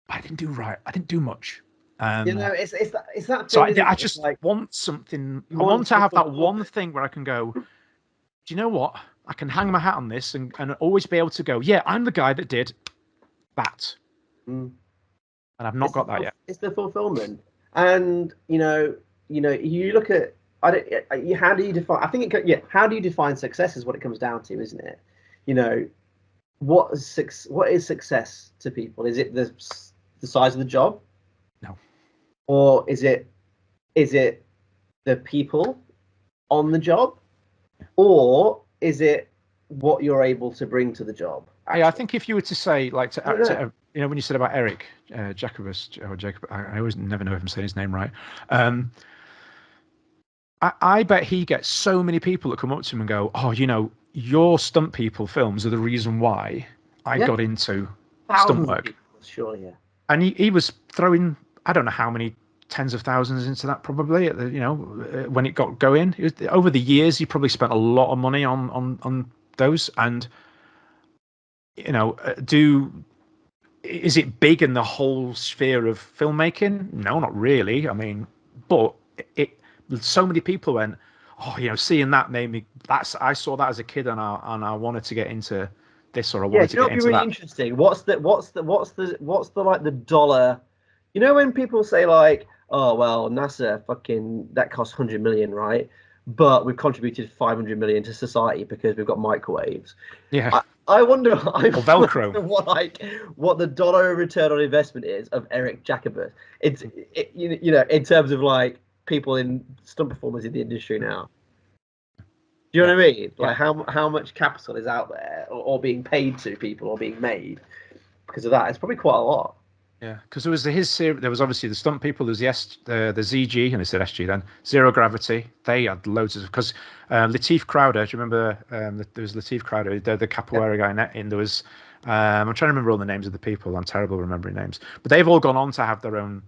But I didn't do much. It's that So thing. Isn't I it? just It's like want something. you I want to have that one fulfillment. thing where I can go, do you know what? I can hang my hat on this and always be able to go, yeah, I'm the guy that did that. Mm. And I've not got that yet. It's the fulfillment, and you look at how do you define? I think how do you define success is what it comes down to, isn't it? You know, what is success to people? Is it the size of the job? No. Or is it the people on the job? Or is it what you're able to bring to the job? Yeah, I think if you were to say, like, know. when you said about Eric Jacobus, or Jacob, I always never know if I'm saying his name right. I bet he gets so many people that come up to him and go, oh, your stunt people films are the reason why I got into stunt work. People, sure, yeah. And he was throwing, I don't know how many tens of thousands into that probably when it got going. Over the years, he probably spent a lot of money on those. And is it big in the whole sphere of filmmaking? No, not really. I mean, but so many people went, oh, seeing that made me. I saw that as a kid, and I wanted to get into this, or I wanted to get into really that. Interesting. What's the like the dollar? You know, when people say like, oh well, NASA fucking that costs 100 million, right? But we've contributed 500 million to society because we've got microwaves. Yeah. I wonder Velcro. what the dollar return on investment is of Eric Jacobus. In terms of like people in stunt performers in the industry now. Do you know what I mean? Like how much capital is out there or being paid to people or being made because of that? It's probably quite a lot. Yeah, because there was obviously the stunt people. There's the ZG, and they said SG then. Zero Gravity. They had loads of because Lateef Crowder. Do you remember? There was Lateef Crowder, the capoeira guy. And there was. I'm trying to remember all the names of the people. I'm terrible remembering names, but they've all gone on to have their own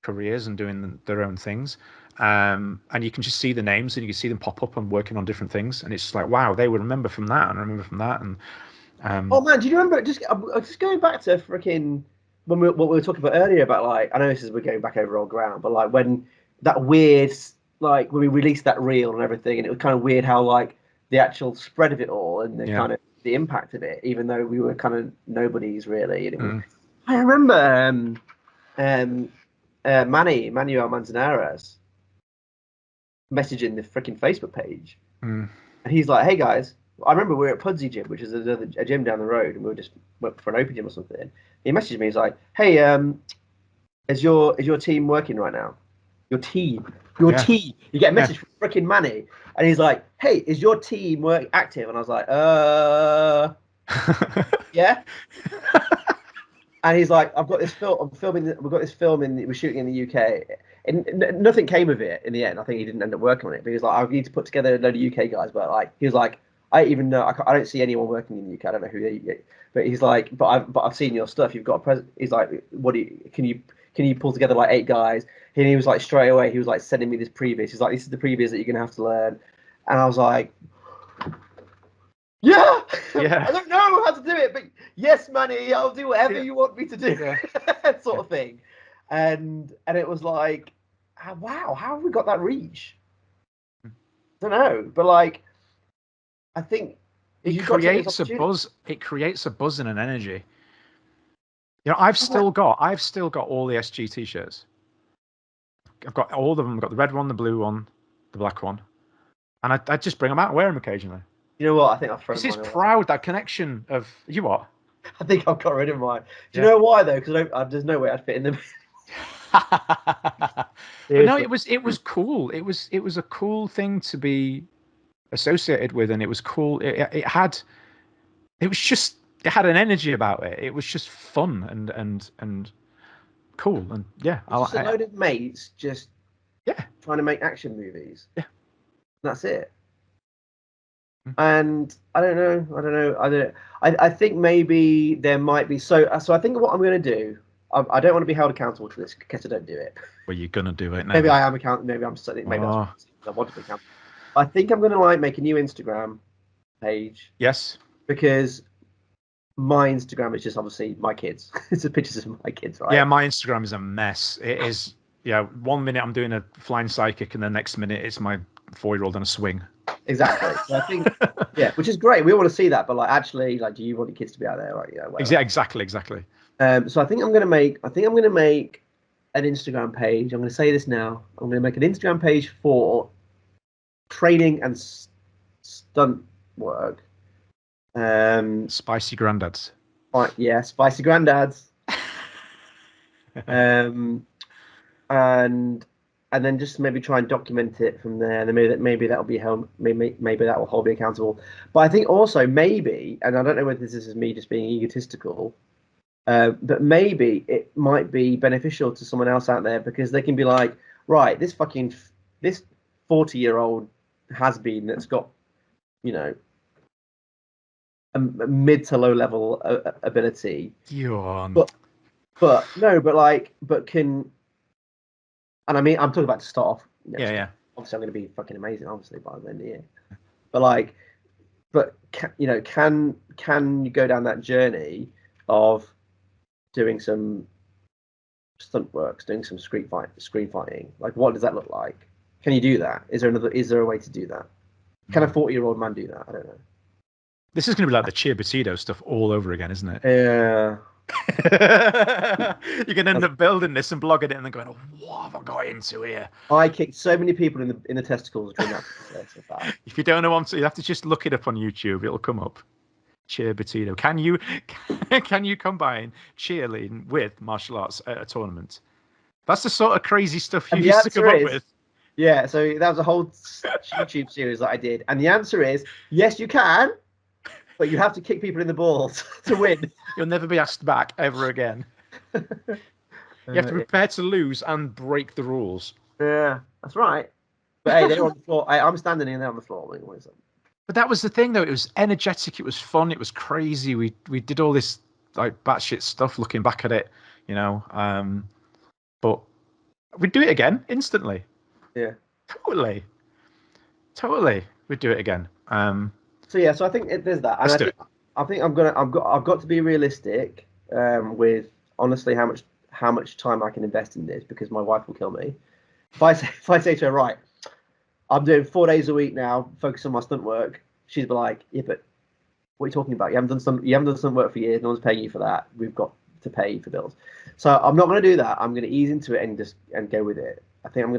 careers and doing their own things. And you can just see the names and you can see them pop up and working on different things. And it's just like, wow, they would remember from that and remember from that. And oh man, do you remember? Just going back to freaking. What we were talking about earlier about like I know we're going back over old ground, but like when that weird like when we released that reel and everything, and it was kind of weird how like the actual spread of it all and the kind of the impact of it, even though we were kind of nobodies really. And I remember Manuel Manzanares messaging the freaking Facebook page, and he's like, "Hey guys." I remember we were at Pudsey Gym, which is a gym down the road, and we just went for an open gym or something. He messaged me. He's like, "Hey, is your team working right now? Your team. You get a message from freaking Manny, and he's like, "Hey, is your team active?" And I was like, yeah." And he's like, "I've got this film. I'm filming. We've got this film we're shooting in the UK." And nothing came of it in the end. I think he didn't end up working on it. But he was like, "I need to put together a load of UK guys." But like, he was like, I even know I don't see anyone working in the UK. I don't know who they. But he's like, but I've seen your stuff. You've got a present. He's like, can you pull together like 8 guys? And he was like straight away. He was like sending me this previs. He's like, this is the previs that you're gonna have to learn. And I was like, yeah. I don't know how to do it, but yes, Manny, I'll do whatever you want me to do, sort of thing. And it was like, wow, how have we got that reach? I don't know, but like. I think it creates a buzz. It creates a buzz and an energy. I've still got all the SG t-shirts. I've got all of them. I've got the red one, the blue one, the black one, and I just bring them out and wear them occasionally. You know what? I think I've thrown. This is proud that connection of you. What? I think I've got rid of mine. Do you know why though? Because there's no way I'd fit in them. But no, it was cool. It was a cool thing to be associated with, and it was cool. It had an energy about it. It was just fun and cool, and just a load of mates just trying to make action movies. That's it. And I don't know. I think maybe there might be so I think what I'm going to do. I don't want to be held accountable to this because I don't do it. Well, you're gonna do it now. Maybe I am accountable. Maybe I'm studying. Maybe I want to be accountable. I think I'm going to make a new Instagram page. Yes. Because my Instagram is just obviously my kids. It's just pictures of my kids, right? Yeah, my Instagram is a mess. It is. Yeah, 1 minute I'm doing a flying psychic, and the next minute it's my 4-year-old on a swing. Exactly. So I think, yeah, which is great. We want to see that, but like, actually, like, do you want your kids to be out there, right? Exactly. So I think I'm gonna make an Instagram page. I'm gonna say this now. I'm gonna make an Instagram page for training and stunt work. Spicy granddads. Yeah, spicy granddads. um, and then just maybe try and document it from there. And then maybe that'll be held. Maybe that will hold me accountable. But I think also maybe, and I don't know whether this is me just being egotistical, but maybe it might be beneficial to someone else out there because they can be like, right, this 40-year-old has-been that's got, you know, a mid to low level ability. But can, and I mean, I'm talking about to start off. Yeah. Obviously, I'm going to be fucking amazing, obviously, by the end of the year. But can you go down that journey of doing some stunt works, doing some screen fighting? Like, what does that look like? Can you do that? Is there a way to do that? Can a 40-year-old man do that? I don't know. This is going to be like the Cheer Batito stuff all over again, isn't it? Yeah. You're going to end up building this and blogging it and then going, oh, what have I got into here? I kicked so many people in the testicles during that process. If you don't know what, you have to just look it up on YouTube. It'll come up. Cheer Batito. Can you combine cheerleading with martial arts at a tournament? That's the sort of crazy stuff you used to come up with. Yeah, so that was a whole YouTube series that I did. And the answer is, yes, you can, but you have to kick people in the balls to win. You'll never be asked back ever again. You have to prepare to lose and break the rules. Yeah, that's right. But hey, they're on the floor. I'm standing in there on the floor. But that was the thing, though. It was energetic. It was fun. It was crazy. We did all this like batshit stuff. Looking back at it, you know. But we'd do it again instantly. Yeah. Totally. We'd do it again. So I think there's that. And let's do it. I think I've got to be realistic with honestly how much time I can invest in this because my wife will kill me. If I say to her, right, I'm doing 4 days a week now, focus on my stunt work, she'd be like, yeah, but what are you talking about? You haven't done stunt work for years. No one's paying you for that. We've got to pay for bills. So I'm not going to do that. I'm going to ease into it and go with it. I think I'm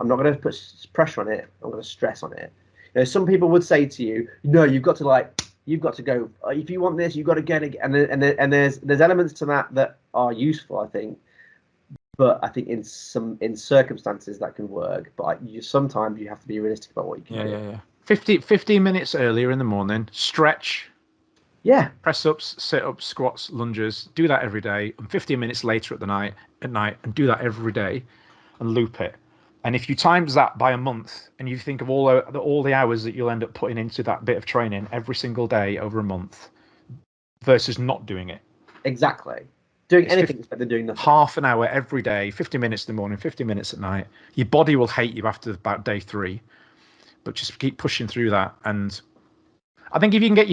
not going to put pressure on it. I'm going to stress on it. You know, some people would say to you, no, you've got to go. If you want this, you've got to get it. And there's elements to that are useful, I think. But I think in circumstances that can work. But sometimes you have to be realistic about what you can do. Yeah. 15 minutes earlier in the morning, stretch. Yeah. Press ups, sit ups, squats, lunges. Do that every day. And 15 minutes later at night, and do that every day, and loop it. And if you times that by a month, and you think of all the hours that you'll end up putting into that bit of training every single day over a month, versus not doing it. Exactly. Doing anything is better than doing nothing. Half an hour every day, 50 minutes in the morning, 50 minutes at night. Your body will hate you after about day 3, but just keep pushing through that. And I think if you can get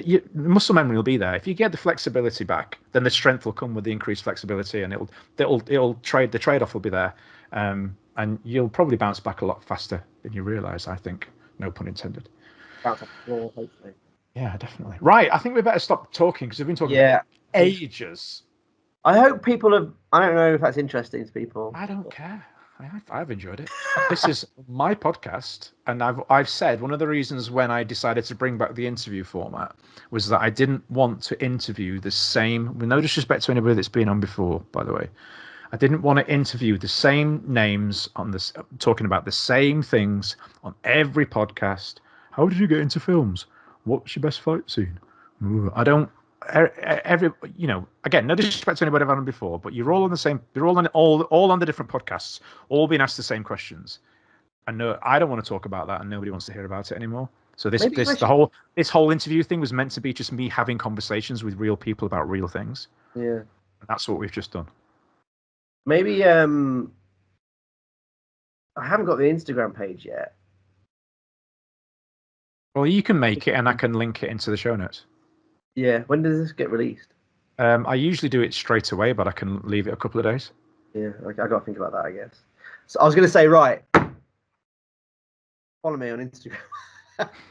your muscle memory will be there. If you get the flexibility back, then the strength will come with the increased flexibility, and the trade-off will be there. And you'll probably bounce back a lot faster than you realise, I think. No pun intended. Bounce off the floor, hopefully. Yeah, definitely. Right, I think we better stop talking because we've been talking for ages. I hope people have... I don't know if that's interesting to people. I don't care. I've enjoyed it. This is my podcast, and I've said one of the reasons when I decided to bring back the interview format was that I didn't want to interview the same... With no disrespect to anybody that's been on before, by the way. I didn't want to interview the same names on this, talking about the same things on every podcast. How did you get into films? What's your best fight scene? I don't. Again, no disrespect to anybody I've had on before, but you're all on the same. You're all on the different podcasts, all being asked the same questions. And no, I don't want to talk about that, and nobody wants to hear about it anymore. So this whole interview thing was meant to be just me having conversations with real people about real things. Yeah, and that's what we've just done. Maybe I haven't got the Instagram page yet. Well, you can make it, and I can link it into the show notes. Yeah. When does this get released? I usually do it straight away, but I can leave it a couple of days. Yeah, I got to think about that, I guess. So I was going to say, right, follow me on Instagram.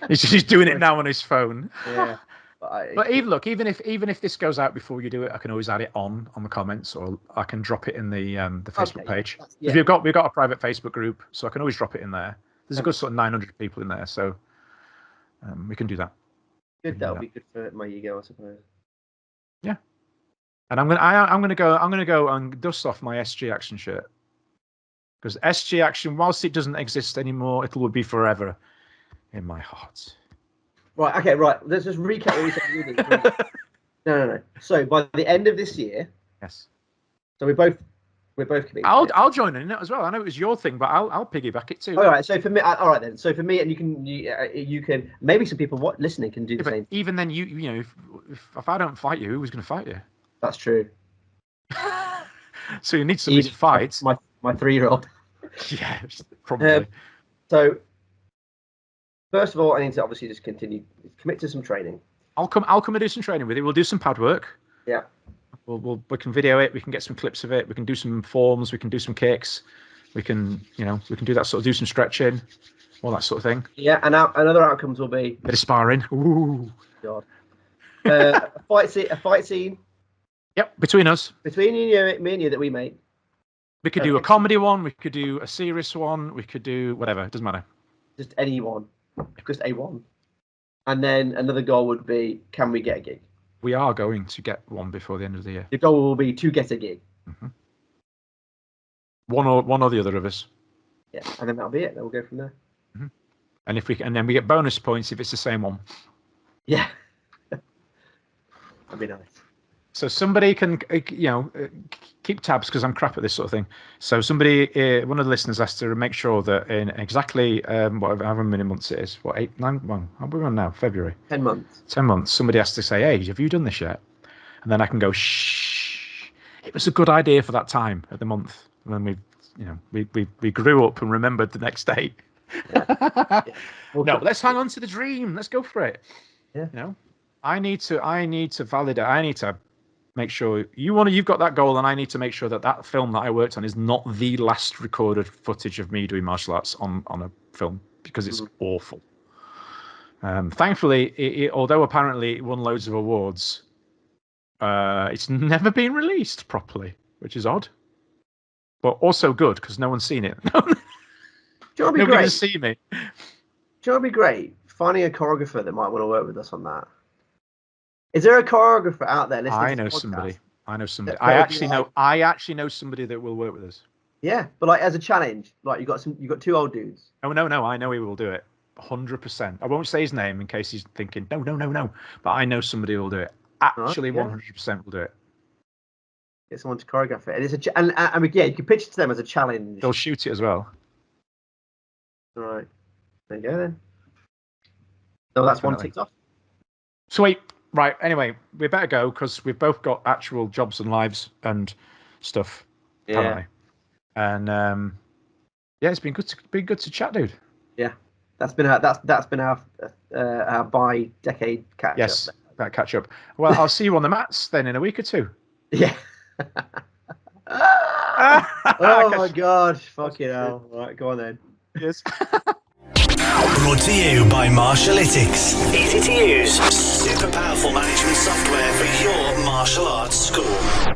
He's doing it now on his phone. Yeah. But even if this goes out before you do it, I can always add it on the comments, or I can drop it in the Facebook page. Yeah. We've got a private Facebook group, so I can always drop it in there. There's a good sort of 900 people in there, so we can do that. Good, that'll be good for my ego, I suppose. Yeah. And I'm gonna go and dust off my SG Action shirt, because SG Action, whilst it doesn't exist anymore, it will be forever in my heart. Right. Okay. Right. Let's just recap what we said. No. So by the end of this year. Yes. So we're both committed. I'll join in it as well. I know it was your thing, but I'll piggyback it too. All right. So for me, all right then. So for me, and you can maybe some people listening can do the same. Even then, you know, if I don't fight you, who's going to fight you? That's true. So you need somebody to fight. My 3-year-old. Yeah, probably. So first of all, I need to obviously just commit to some training. I'll come and do some training with you. We'll do some pad work. Yeah. We can video it. We can get some clips of it. We can do some forms. We can do some kicks. We can do that sort of, do some stretching, all that sort of thing. Yeah, and another outcomes will be bit of sparring. Ooh. God. A fight scene. Yep, between us. Between me and you that we make. We could do a comedy one. We could do a serious one. We could do whatever. It doesn't matter. Just any one. Just a one. And then another goal would be, can we get a gig? We are going to get one before the end of the year. The goal will be to get a gig. Mm-hmm. One or the other of us. Yeah, and then that'll be it. Then we'll go from there. Mm-hmm. And then we get bonus points if it's the same one. Yeah. That'd be nice. So somebody can, keep tabs, because I'm crap at this sort of thing. So somebody, one of the listeners has to make sure that in exactly however many months it is, 8, 9, well, how are we on now? February. 10 months. 10 months. Somebody has to say, hey, have you done this yet? And then I can go, shh. It was a good idea for that time at the month. And then we grew up and remembered the next day. Yeah. No, let's hang on to the dream. Let's go for it. Yeah. I need to validate. I need to make sure you've got that goal, and I need to make sure that film that I worked on is not the last recorded footage of me doing martial arts on a film, because it's awful. Thankfully, it, although apparently it won loads of awards, it's never been released properly, which is odd, but also good because no one's seen it. Nobody can see me. Do you know what'd be great? Finding a choreographer that might want to work with us on that. Is there a choreographer out there listening? I know somebody. I actually know somebody that will work with us. Yeah, but like as a challenge, like you got 2 old dudes. Oh no! I know he will do it, 100%. I won't say his name in case he's thinking no. But I know somebody who will do it. Actually, 100% will do it. Get someone to choreograph it, and it's I mean, you can pitch it to them as a challenge. They'll shoot it as well. All right, there you go then. So that's one ticked off. Sweet. Right, anyway, we better go because we've both got actual jobs and lives and stuff. Yeah. Apparently. And it's been good to chat, dude. Yeah, that's been our bi-decade catch up. Yes, that catch up. Well, I'll see you on the mats then in a week or 2. Yeah. Oh my God! Fucking hell! Right, go on then. Yes. Brought to you by Martialytics. Easy to use, super powerful management software for your martial arts school.